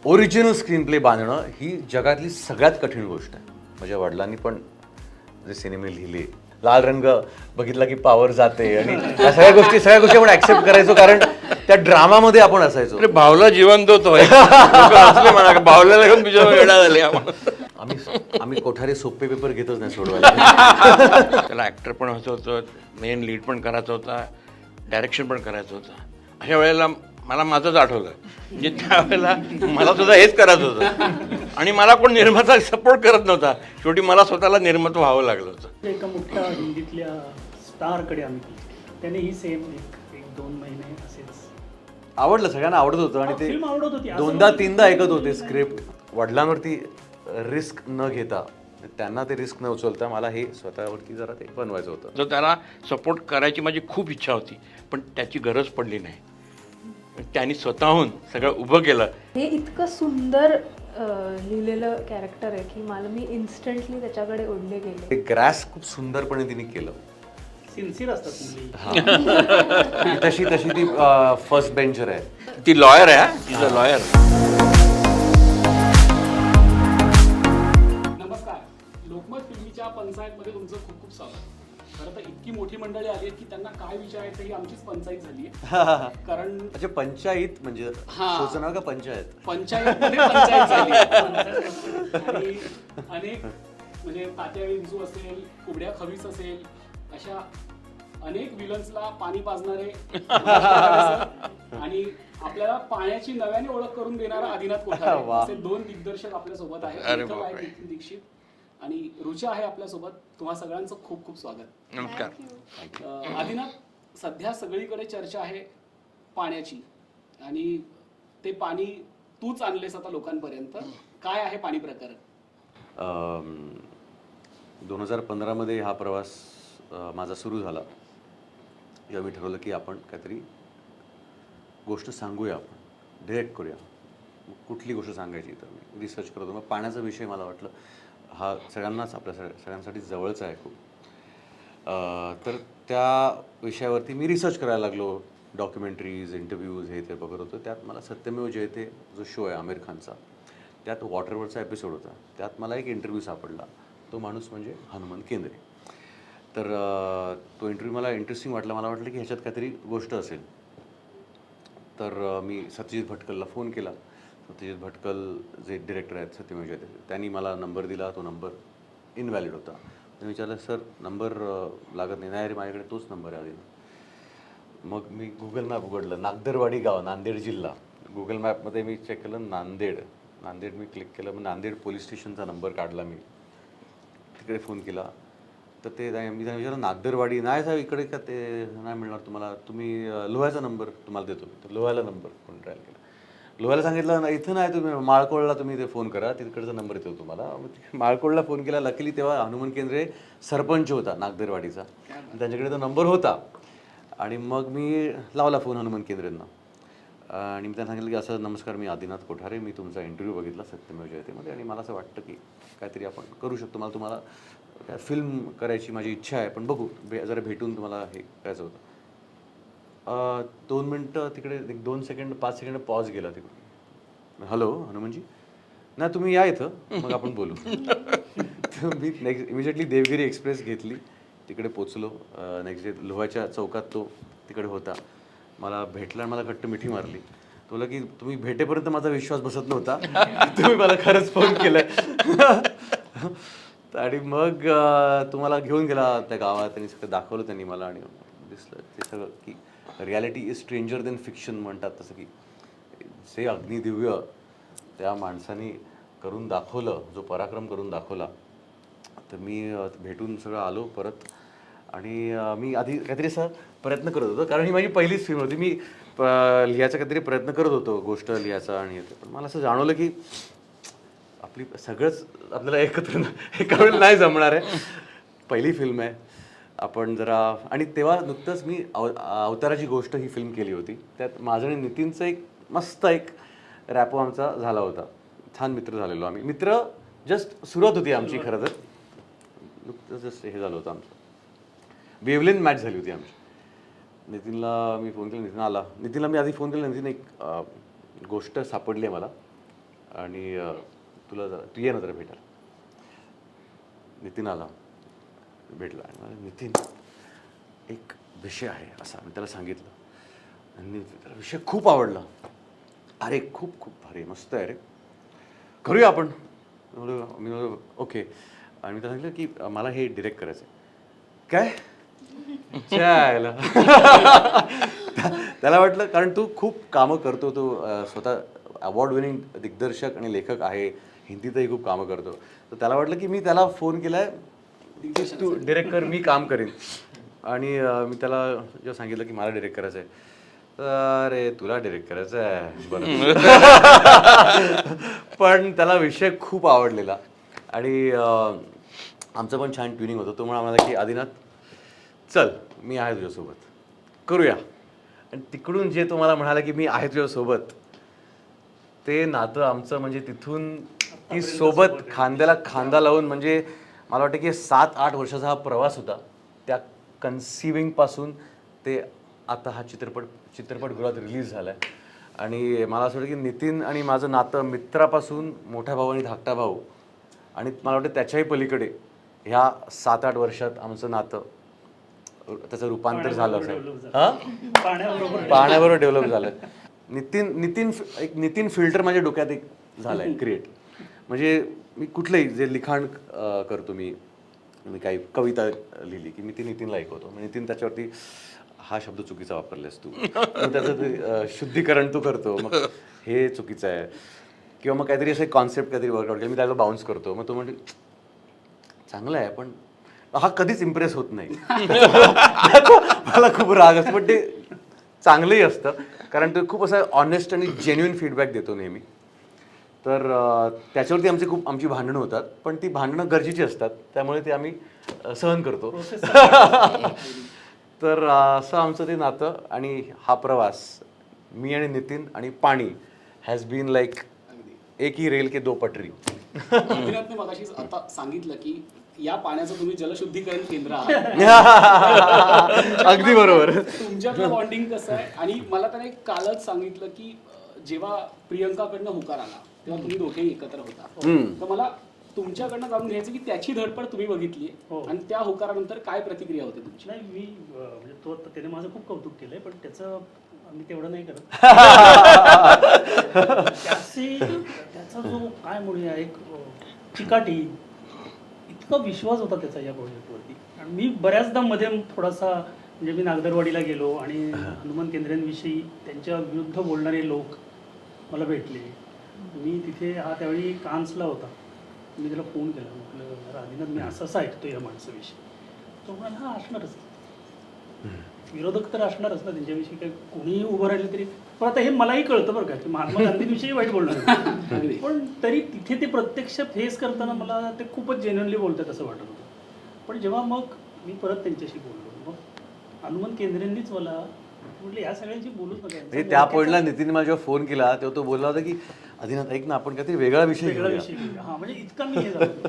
Original screen play बांधणं ही जगातली सगळ्यात कठीण गोष्ट आहे. माझ्या वडिलांनी पण जे सिनेमे लिहिले, लाल रंग बघितला की पावर जाते आणि या सगळ्या गोष्टी आपण ऍक्सेप्ट करायचो, कारण त्या ड्रामामध्ये आपण असायचो. अरे भावला जिवंत होतो म्हणा, भावल्याला घेऊन तुझ्या वेळा झाले आम्ही कोठारे सोपे पेपर घेतच नाही सोडवायला. त्याला ऍक्टर पण व्हायचं होतं, मेन लीड पण करायचा होता, डायरेक्शन पण करायचं होतं. अशा वेळेला मला माझंच आठवलं, म्हणजे त्यावेळेला मला सुद्धा हेच करायचं होतं आणि मला कोण निर्माता सपोर्ट करत नव्हता. शेवटी मला स्वतःला निर्माता व्हावं लागलं होतं. एका मोठ्या हिंदीतल्या स्टारकडे आम्ही गेलो. त्याने ही सेम एक 2 महिने असेच आवडलं, सगळ्यांना आवडत होतं आणि ते फिल्म आवडत होती. दोनदा तीनदा ऐकत होते स्क्रिप्ट. वडिलांवरती रिस्क न घेता, त्यांना ते रिस्क न उचलता मला हे स्वतःवरती जरा ते बनवायचं होतं. तर त्याला सपोर्ट करायची माझी खूप इच्छा होती, पण त्याची गरज पडली नाही. त्यांनी स्वतःहून सगळं उभं केलं. हे इतकं सुंदर लिहिलेलं कॅरेक्टर आहे की मला मी इन्स्टंटली त्याच्याकडे ओढले गेले. ते ग्रॅस खूप सुंदरपणे तिने केलं. सिन्सिअर असतात मुली. तशी ती फर्स्ट बेंचर आहे. ती लॉयर आहे, तिचं लॉयर. नमस्कार, लोकमत फिल्मीच्या पंचायतमध्ये तुमचं खूप खूप स्वागत. खरं तर इतकी मोठी मंडळी आली आहेत की त्यांना काय विचारायचं ही आमचीच पंचायत झाली आहे. कारण अच्छा, पंचायत म्हणजे शोचं नाव का पंचायत? पंचायतमध्ये पंचायत झाली आहे. आणि अनेक म्हणजे तात्या विंचू असेल, कुबड्या खवीस असेल, अशा अनेक विलन्सला पाणी पाजणारे आणि आपल्याला पाण्याची नव्याने ओळख करून देणारा आदिनाथ कोठारे असे 2 दिग्दर्शक आपल्या सोबत आहेत. दीक्षित आणि रुचा आहे आपल्यासोबत. तुम्हा सगळ्यांचं खूप खूप स्वागत. नमस्कार. आदिनाथ, सध्या सगळीकडे चर्चा आहे पाण्याची आणि ते पाणी तूच आणलेस आता लोकांपर्यंत. काय आहे पाणी प्रकरण? 2015 मध्ये हा प्रवास माझा सुरू झाला. जेव्हा मी ठरवलं की आपण काहीतरी गोष्ट सांगूया, आपण डिरेक्ट करूया. कुठली गोष्ट सांगायची, तर मी रिसर्च करतो. मग पाण्याचा विषय मला वाटलं हा सगळ्यांनाच, आपल्या सगळ्यांसाठी जवळचा आहे खूप. तर त्या विषयावरती मी रिसर्च करायला लागलो. डॉक्युमेंटरीज, इंटरव्ह्यूज हे ते बघत होतो. त्यात मला सत्यमेव जयते जो शो आहे आमिर खानचा, त्यात वॉटरवरचा एपिसोड होता. त्यात मला एक इंटरव्ह्यू सापडला. तो माणूस म्हणजे हनुमंत केंद्रे. तर तो इंटरव्ह्यू मला इंटरेस्टिंग वाटला. मला वाटलं की ह्याच्यात काहीतरी गोष्ट असेल. तर मी सत्यजित भटकलला फोन केला. सत्यजित भटकल जे डिरेक्टर आहेत सत्यमेव जयते, त्यांनी मला नंबर दिला. तो नंबर इनव्हॅलिड होता. मी विचारलं, सर नंबर लागत नाही. नाही रे, माझ्याकडे तोच नंबर आहे आधी. मग मी गुगल मॅप उघडलं. नागदरवाडी गाव, नांदेड जिल्हा. गुगल मॅपमध्ये मी चेक केलं नांदेड मी क्लिक केलं. मग नांदेड पोलीस स्टेशनचा नंबर काढला. मी तिकडे फोन केला. तर ते मी त्यांना विचारलं, नागदरवाडी नाही साहेब, इकडे का ते नाही मिळणार तुम्हाला, तुम्ही लोह्याचा नंबर तुम्हाला देतो. तर लोह्याला नंबर फोन ट्रायल केला. लोह्याला सांगितलं इथं नाही, तुम्ही माळकोळला तुम्ही ते फोन करा, तिकडचा नंबर येतो तुम्हाला. माळकोळला फोन केला. लकीली तेव्हा हनुमंत केंद्रे सरपंच होता नागदरवाडीचा, त्यांच्याकडे तो नंबर होता. आणि मग मी लावला फोन हनुमंत केंद्रेंना आणि मी त्यांना सांगितलं की असं, नमस्कार, मी आदिनाथ कोठारे, मी तुमचा इंटरव्ह्यू बघितला सत्यमेव जयतेमध्ये आणि मला असं वाटतं की काहीतरी आपण करू शकतो. मला तुम्हाला फिल्म करायची माझी इच्छा आहे, पण बघू जरा भेटून तुम्हाला हे करायचं होतं. 2 मिनटं तिकडे, 2 सेकंड 5 सेकंड पॉज गेला तिकडे. हॅलो हनुमंतजी, नाही तुम्ही या इथं, मग आपण बोलू. तर मी नेक्स्ट इमिजिएटली देवगिरी एक्सप्रेस घेतली, तिकडे पोचलो. नेक्स्ट डे लोह्याच्या चौकात तो तिकडे होता. मला भेटला आणि मला घट्ट मिठी मारली. तो बोला की तुम्ही भेटेपर्यंत माझा विश्वास बसत नव्हता, तुम्ही मला खरंच फोन केलाय. आणि मग तुम्हाला घेऊन गेला त्या गावात. त्यांनी सगळं दाखवलं त्यांनी मला आणि दिसलं ते सगळं की reality is stranger then fiction म्हणतात तसं, की जे अग्निदिव्य त्या माणसाने करून दाखवलं, जो पराक्रम करून दाखवला. तर मी भेटून सगळं आलो परत. आणि मी आधी काहीतरी असा प्रयत्न करत होतो, कारण ही माझी पहिलीच फिल्म होती. मी लिहायचा काहीतरी प्रयत्न करत होतो, गोष्ट लिहायचा आणि पण मला असं जाणवलं की आपली सगळंच आपल्याला एका वेळेला नाही जमणार आहे. पहिली फिल्म आहे आपण जरा. आणि तेव्हा नुकतंच मी अवताराची गोष्ट ही फिल्म केली होती. त्यात माझं आणि नितीनचं एक मस्त एक रॅपो आमचा झाला होता. छान मित्र झालेलो आम्ही. मित्र जस्ट सुरुवात होती आमची. खरं तर नुकतंच जस्ट हे झालं होतं आमचं, वेवलेन मॅच झाली होती आमची. नितीनला मी फोन केला, नितीन आला. नितीनला मी आधी फोन केला, नितीन एक गोष्ट सापडली आहे मला, आणि तू ये ना जरा भेटायला. नितीन आला, भेटला आणि मला, नितीन एक विषय आहे असा मी त्याला सांगितलं आणि त्याला विषय खूप आवडला. अरे खूप खूप भारी मस्त आहे रे, करूया आपण. मी ओके. आणि मी त्याला सांगितलं की मला हे डिरेक्ट करायचं आहे. काय चायला त्याला वाटलं, कारण तू खूप कामं करतो, तू स्वतः अवॉर्ड विनिंग दिग्दर्शक आणि लेखक आहे, हिंदीतही खूप कामं करतो. तर त्याला वाटलं की मी त्याला फोन केलाय की तू डिरेक्ट कर, मी काम करीन. आणि मी त्याला जेव्हा सांगितलं की मला डिरेक्ट करायचं आहे, तर अरे तुला डिरेक्ट करायचं आहे बरं. पण त्याला विषय खूप आवडलेला आणि आमचं पण छान ट्युनिंग होतं. तो म्हणाला की आदिनाथ चल मी आहे तुझ्यासोबत, करूया. आणि तिकडून जे तो मला म्हणाला की मी आहे तुझ्यासोबत, ते नातं आमचं म्हणजे तिथून ती सोबत खांद्याला खांदा लावून, म्हणजे मला वाटतं की 7-8 वर्षाचा हा प्रवास होता. त्या कन्सिविंगपासून ते आता हा चित्रपटगृहात रिलीज झाला आहे. आणि मला असं वाटतं की नितीन आणि माझं नातं मित्रापासून मोठा भाऊ आणि धाकटा भाऊ, आणि मला वाटतं त्याच्याही पलीकडे ह्या 7-8 वर्षात आमचं नातं त्याचं रूपांतर झालं असेल. पाण्याबरोबर डेव्हलप झालं. नितीन फिल्टर माझ्या डोक्यात एक झालाय क्रिएट. म्हणजे मी कुठलंही जे लिखाण करतो, मी काही कविता लिहिली की मी ती नितीनला ऐकवतो. नितीन त्याच्यावरती हा शब्द चुकीचा वापरलेस तू, मग त्याचं ते शुद्धीकरण तू करतो, मग हे चुकीचं आहे. किंवा मग काहीतरी असं कॉन्सेप्ट काहीतरी वर्कआउट केलं, मी त्याला बाउन्स करतो, मग तो म्हणजे चांगलं आहे, पण हा कधीच इम्प्रेस होत नाही. मला खूप राग असतो, पण ते चांगलंही असतं कारण ते खूप असं ऑनेस्ट आणि जेन्युइन फीडबॅक देतो नेहमी. तर त्याच्यावरती आमची भांडणं होतात, पण ती भांडणं गरजेची असतात, त्यामुळे ते आम्ही सहन करतो. तर असं आमचं ते नातं आणि हा प्रवास, मी आणि नितीन आणि पाणी हॅज बीन लाईक एक ही रेल के दो पटरी. अभिनाथने मगाशी आता सांगितलं की या पाण्याचं तुम्ही जलशुद्धीकरण केंद्र आहात. अगदी बरोबर. तुमच्यातलं बॉन्डिंग कसं आहे? आणि मला त्याने कालच सांगितलं की जेव्हा प्रियंकाकडनं होकार आला तेव्हा तुम्ही दोघेही एकत्र होता. तर मला तुमच्याकडनं जाणून घ्यायचं की त्याची धडपड तुम्ही बघितली आणि त्या होकारानंतर काय प्रतिक्रिया होती तुमची? नाही, मी म्हणजे त्याने माझं खूप कौतुक केलंय, पण त्याचं मी तेवढं नाही करत. त्याचा जो काय म्हणूया एक चिकाटी, इतका विश्वास होता त्याचा या प्रोजेक्टवरती. आणि मी बऱ्याचदा मध्ये थोडासा म्हणजे मी नागदरवाडीला गेलो आणि हनुमान केंद्रांविषयी त्यांच्या विरुद्ध बोलणारे लोक मला भेटले. मी तिथे त्यावेळी कान्सला होता. मी त्याला फोन केला, म्हटलं आदिनाथ मी असं ऐकतो या माणसाविषयी. तो म्हणाला हा असणारच, विरोधक तर असणारच ना त्यांच्याविषयी, काही कोणीही उभं राहिलं तरी. पण आता हे मलाही कळतं बरं का की महात्मा गांधींविषयी वाईट बोलणार, पण तरी तिथे ते प्रत्यक्ष फेस करताना मला ते खूपच जेन्युअनली बोलतात असं वाटत होतं. पण जेव्हा मग मी परत त्यांच्याशी बोललो, मग हनुमान केंद्रेंनीच मला म्हटलं या सगळ्यांशी बोलूच नका. त्या पॉईंटला नितीन मला जेव्हा फोन केला तेव्हा तो बोलला होता की आदिनाथ ऐक ना, आपण काहीतरी वेगळा विषय घेऊया. हा म्हणजे इतका मी हे झालो.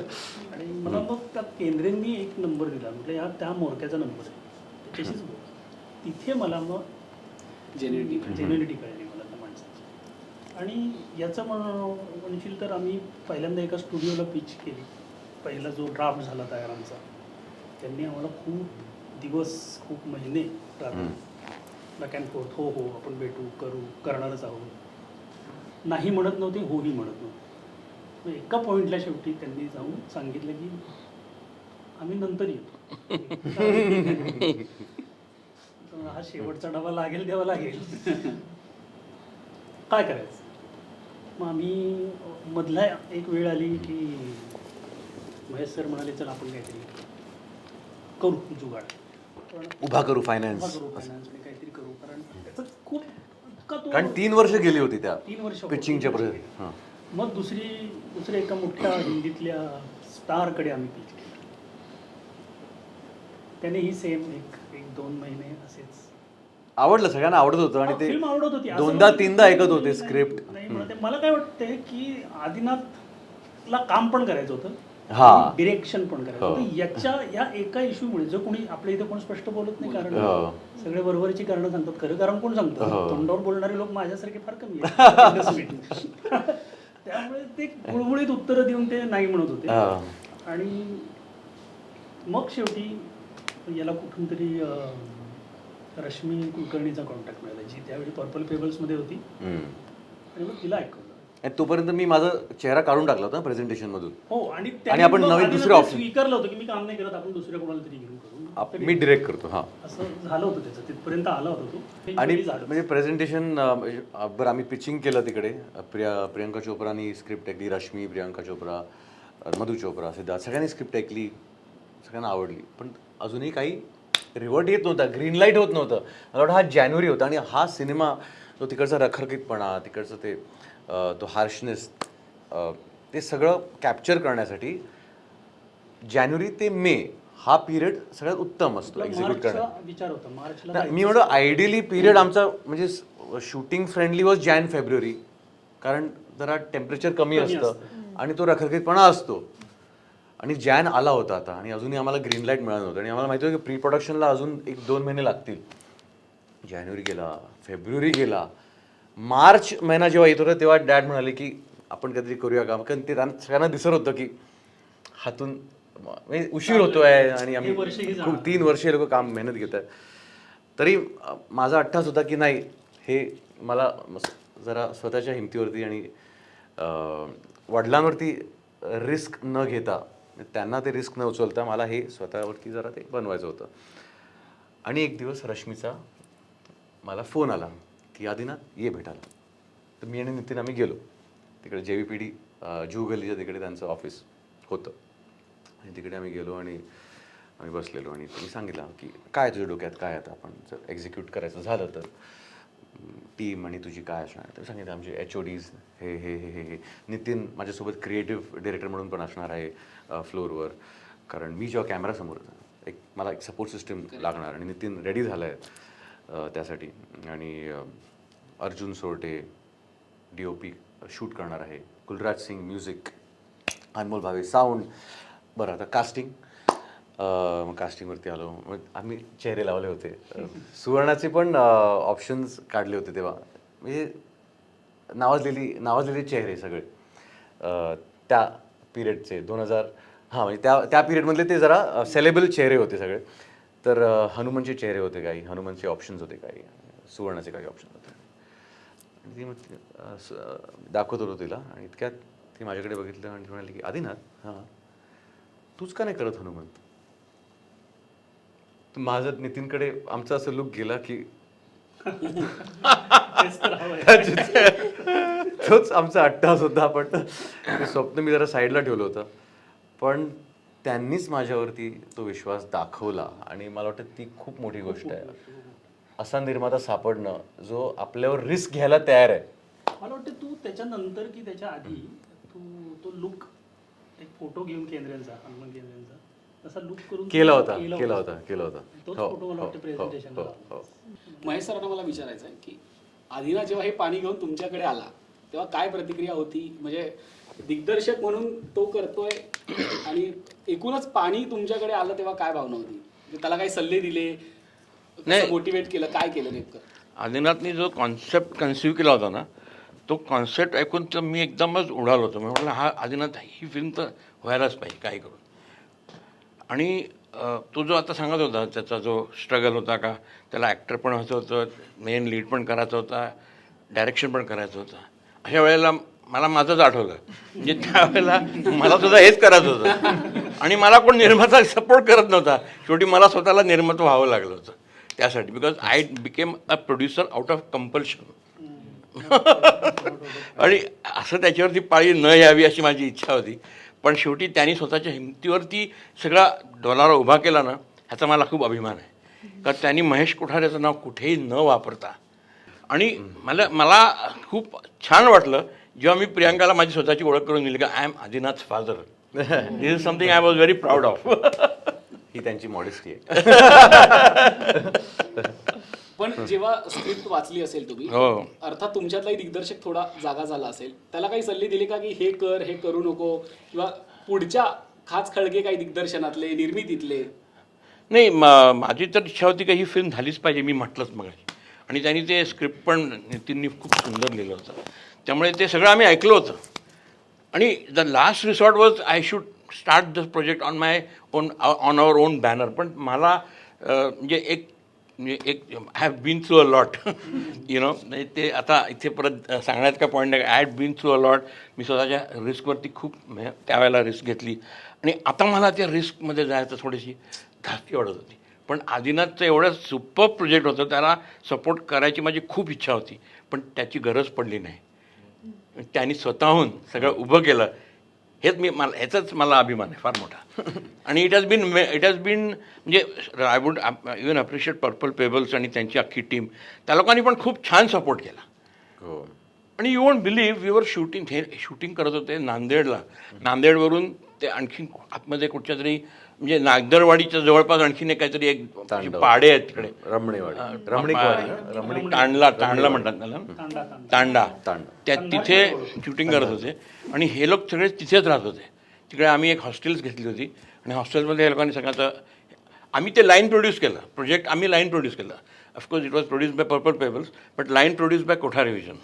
आणि मला मग त्या केंद्रेंनी एक नंबर दिला, म्हटलं त्या मोरक्याचा नंबर आहे, त्याच्याशीच बोल. तिथे मला मग जेन्युनिटी कळली मला त्या माणसाची. आणि याचं म्हणशील तर आम्ही पहिल्यांदा एका स्टुडिओला पिच केली. पहिला जो ड्राफ्ट झाला तयार आमचा, त्यांनी आम्हाला खूप दिवस, खूप महिने बॅक अँड फोर्थ, हो आपण भेटू, करणारच आहोत, नाही म्हणत नव्हते, होही म्हणत नव्हते. एका पॉईंटला शेवटी त्यांनी जाऊन सांगितलं की आम्ही नंतर येतो. हा शेवटचा डबा लागेल तेव्हा लागेल, काय करायचं. मग आम्ही मधला एक वेळ आली की महेश सर म्हणाले चल आपण काहीतरी करू जुगाड, उभा करू फायनान्स आणि काहीतरी करू. कारण त्याचं खूप कारण 3 वर्ष गेली होती त्या 3 वर्ष पिचिंगच्या मग दुसऱ्या एका मोठ्या हिंदीतल्या स्टारकडे आम्ही पिच केलं. त्यानेही सेम एक 2 महिने असेच. आवडलं, सगळ्यांना आवडत होतं आणि ते फिल्म आवडत होती. 2दा-3दा ऐकत होते स्क्रिप्ट. नाही म्हणते, मला काय वाटतंय की आदिनाथला काम पण करायचं होतं, डिरेक्शन पण करायचं होतं. या एका इश्यूमुळे जो कोणी आपल्या इथे कोण स्पष्ट बोलत नाही, कारण सगळे बरोबरची कारणं सांगतात. खरं कारण कोण सांगतं? तोंडावर बोलणारे लोक माझ्यासारखे फार कमी आहेत. त्यामुळे ते गुळगुळीत उत्तरं देऊन ते नाही म्हणत होते. हा. आणि मग शेवटी याला कुठून तरी रश्मी कुलकर्णीचा कॉन्टॅक्ट मिळाला, जी त्यावेळी पर्पल पेबल्समध्ये होती. आणि मग तिला ऐकवलं. आणि तोपर्यंत मी माझा चेहरा काढून टाकला होता प्रेझेंटेशन मधून. हो, आणि आपण मग नवीन आधी दुसरे ना ते option. स्वीकारलं होतं की मी काम नाही करत, आपण दुसऱ्या कोणाला तरी घेऊन करू. मी डिरेक्ट करतो. हा. असं झालं होतं त्याचं, तिथपर्यंत आला होता तो. आणि हे झालं. म्हणजे प्रेझेंटेशन बरं आम्ही पिचिंग केलं तिकडे. प्रियंका चोप्रानी स्क्रिप्ट ऐकली, रश्मी, प्रियंका चोप्रा, मधु चोप्रा, सिद्धार्थ, सगळ्यांनी स्क्रिप्ट ऐकली, सगळ्यांना आवडली. पण अजूनही काही रिवर्ट येत नव्हता, ग्रीन लाईट होत नव्हतं. मला वाटतं हा जानेवारी होता आणि हा सिनेमा तो तिकडचा रखरखीतपणा, तिकडचं ते तो हार्शनेस, ते सगळं कॅप्चर करण्यासाठी जानेवारी ते मे हा पिरियड सगळ्यात उत्तम असतो एक्झिक्यूट करण्यात. मार्चचा विचार होता, मार्चला नाही, मी म्हणतो आयडियली पिरियड आमचा म्हणजे शूटिंग फ्रेंडली वॉज Jan-February, कारण जरा टेम्परेचर कमी असतं आणि तो रखरखीतपणा असतो. आणि जॅन आला होता आता आणि अजूनही आम्हाला ग्रीन लाईट मिळालं नव्हतं आणि आम्हाला माहिती होतं की प्री प्रोडक्शनला अजून 1-2 महिने लागतील. जानेवारी गेला, फेब्रुवारी गेला, मार्च महिना जेव्हा येत होता तेव्हा डॅड म्हणाले की आपण काहीतरी करूया का, कारण ते सगळ्यांना दिसत होतं की हातून म्हणजे उशीर होतोय आणि आम्ही खूप 3 वर्ष हे लोक काम मेहनत घेत आहेत. तरी माझा अट्टास होता की नाही, हे मला जरा स्वतःच्या हिमतीवरती आणि वडिलांवरती रिस्क न घेता, त्यांना ते रिस्क न उचलता मला हे स्वतःवरती जरा ते बनवायचं होतं. आणि एक दिवस रश्मीचा मला फोन आला की आदिनाथ ये भेटायला. तर मी आणि नितीन आम्ही गेलो तिकडे, JVPD जुहू गल्लीच्या तिकडे त्यांचं ऑफिस होतं. आणि तिकडे आम्ही गेलो आणि आम्ही बसलेलो आणि त्यांनी सांगितलं की काय तुझ्या डोक्यात काय आता, आपण जर एक्झिक्यूट करायचं झालं तर टीम आणि तुझी काय असणार. तर सांगितलं आमचे HODs हे हे हे हे हे नितीन माझ्यासोबत क्रिएटिव्ह डिरेक्टर म्हणून पण असणार आहे फ्लोअरवर, कारण मी जेव्हा कॅमेरासमोर मला एक सपोर्ट सिस्टम लागणार आणि नितीन रेडी झाला आहे त्यासाठी. आणि अर्जुन सोरटे DOP शूट करणार आहे, कुलराज सिंग म्युझिक, अनमोल भावे साऊंड. बरं आता कास्टिंग, मग कास्टिंगवरती आलो. मग आम्ही चेहरे लावले होते, सुवर्णाचे पण ऑप्शन्स काढले होते तेव्हा, म्हणजे नावाजलेले चेहरे सगळे त्या पिरियडचे 2000. हां, म्हणजे त्या पिरियडमधले ते जरा सेलेबल चेहरे होते सगळे. तर हनुमानचे चेहरे होते काही, हनुमानचे ऑप्शन्स होते काही, सुवर्णाचे काही ऑप्शन होते. आणि ती मग दाखवत होतो तिला आणि इतक्यात ती माझ्याकडे बघितलं आणि ती म्हणाली की आदिनाथ, हां तूच का नाही करत हनुमंत. माझं नितीनकडे आमचा असं लुक गेला की तोच आमचा अट्टास होता. पण ते स्वप्न मी जरा साईडला ठेवलं होतं, पण त्यांनीच माझ्यावरती तो विश्वास दाखवला आणि मला वाटतं ती खूप मोठी गोष्ट आहे. असा निर्माता सापडणं जो आपल्यावर रिस्क घ्यायला तयार आहे. मला वाटतं तू त्याच्यानंतर की त्याच्या आधी तू तो लुक एक फोटो घेऊन केंद्रेचा, हनुमान केंद्रेचा तसा लुक करून केला होता. तोच फोटो मला वाटतं प्रेझेंटेशनला. महेश सरांना मला विचारायचं आहे की आदिना जेव्हा हे पाणी घेऊन तुमच्याकडे आला तेव्हा काय प्रतिक्रिया होती, म्हणजे दिग्दर्शक म्हणून तो करतोय आणि एकूणच पाणी तुमच्याकडे आलं तेव्हा काय भावना होती, म्हणजे त्याला काही सल्ले दिले, नाही, मोटिवेट केलं, काय केलं नेमकं? आदिनाथनी जो कॉन्सेप्ट कन्सिव्ह केला होता ना, तो कॉन्सेप्ट ऐकून तर मी एकदमच उडालो होतो. मी म्हटलं हा आदिनाथ, ही फिल्म तर व्हायलाच पाहिजे काही करून. आणि तो जो आता सांगत होता त्याचा जो स्ट्रगल होता का, त्याला ॲक्टर पण व्हायचं होतं, मेन लीड पण करायचं होता, डायरेक्शन पण करायचं होतं. अशा वेळेला मला माझंच आठवलं, म्हणजे त्यावेळेला मला सुद्धा हेच करायचं होतं आणि मला कोण निर्माता सपोर्ट करत नव्हता. शेवटी मला स्वतःला निर्माता व्हावं लागलं होतं त्यासाठी, because I became a producer out of compulsion. आणि असं त्याच्यावरती पाळी न यावी अशी माझी इच्छा होती. पण शेवटी त्यांनी स्वतःच्या हिमतीवरती सगळा डोलारा उभा केला ना, ह्याचा मला खूप अभिमान आहे. कारण त्यांनी महेश कोठारेचं नाव कुठेही न वापरता, आणि मला खूप छान वाटलं जेव्हा मी प्रियांकाला माझी स्वतःची ओळख करून दिली का I am Adinath father. This is something I was very proud of. ही त्यांची मॉडेस्टी आहे. पण जेव्हा स्क्रिप्ट वाचली असेल तुम्ही, हो. अर्थात तुमच्यातलाही दिग्दर्शक थोडा जागा झाला असेल, त्याला काही सल्ले दिले का की हे कर, हे करू नको, किंवा पुढच्या खाच खळगे काही दिग्दर्शनातले, निर्मितीतले? नाही, माझी तर इच्छा होती की ही फिल्म झालीच पाहिजे, मी म्हटलंच मग. आणि त्यांनी ते स्क्रिप्ट पण नितीननी खूप सुंदर लिहिलं होतं, त्यामुळे ते सगळं आम्ही ऐकलं होतं. आणि the last resort was I should start this project on my own on our own banner. पण मला म्हणजे एक I have been through a lot you know. ते आता इथे परत सांगण्यात का पॉईंट आहे. I had been through a lot. मी स्वतःच्या रिस्कवरती खूप त्यावेळेला रिस्क घेतली आणि आता मला त्या रिस्कमध्ये जायचं थोडीशी धास्ती वाढत होती. पण आदिनाथचं एवढं सुपर प्रोजेक्ट होतं, त्याला सपोर्ट करायची माझी खूप इच्छा होती, पण त्याची गरज पडली नाही. त्यांनी स्वतःहून सगळं उभं केलं. हेच मला ह्याचाच मला अभिमान आहे फार मोठा. आणि इट हॅज बीन म्हणजे I would even appreciate Purple Pebbles आणि त्यांची अख्खी टीम, त्या लोकांनी पण खूप छान सपोर्ट केला. हो. आणि you won't believe we were shooting करत होते नांदेडला. नांदेडवरून ते आणखीन आतमध्ये कुठच्या तरी म्हणजे नागदरवाडीच्या जवळपास आणखीन एक काहीतरी एक तांडव. पाडे आहेत तिकडे. रमणीकवाडी तांडला म्हणतात त्याला. तांडा. तांडा. त्या तिथे शूटिंग करत होते आणि हे लोक सगळे तिथेच राहत होते. तिकडे आम्ही एक हॉस्टेल्स घेतली होती आणि हॉस्टेलमध्ये हे लोकांनी सगळ्याचं आम्ही ते लाईन प्रोड्यूस केलं. प्रोजेक्ट आम्ही लाईन प्रोड्यूस केलं. Of course it was produce by Purple Pebbles but line produce by Kothare vision.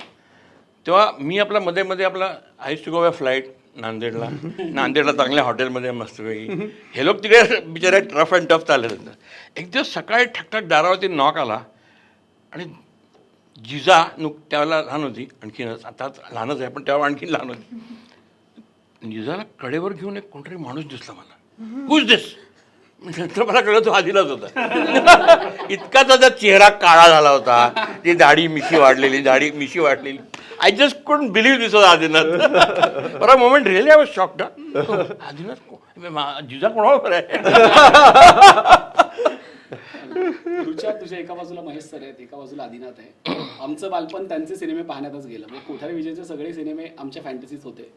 तेव्हा मी आपला मध्ये आपला I to go by flight नांदेडला चांगल्या हॉटेलमध्ये मस्तपैकी. हे लोक तिकडे बिचारे रफ अँड टफ चालले होते. एक दिवस सकाळी ठकठक दारावरती नॉक आला आणि जिजा त्यावेळेला लहान होती आणखीनच, आता लहानच आहे पण तेव्हा आणखीन लहान होती. जिजाला कडेवर घेऊन एक कोणतरी माणूस दिसला मला. Who's this? नंतर मला कळलं तो आदिनाथ होता. इतका त्याचा चेहरा काळा झाला होता, ती दाढी मिशी वाढलेली. I just couldn't believe this was Adinath. For a moment really I was shocked. Adinath जिजा कोणावर आहे? तुझ्या एका बाजूला महेश सर आहेत, एका बाजूला आदिनाथ आहे. आमचं बालपण त्यांचे सिनेमे पाहण्यातच गेलं. म्हणजे कोठारी विजयचे सगळे सिनेमे आमच्या फॅन्टसीज होते.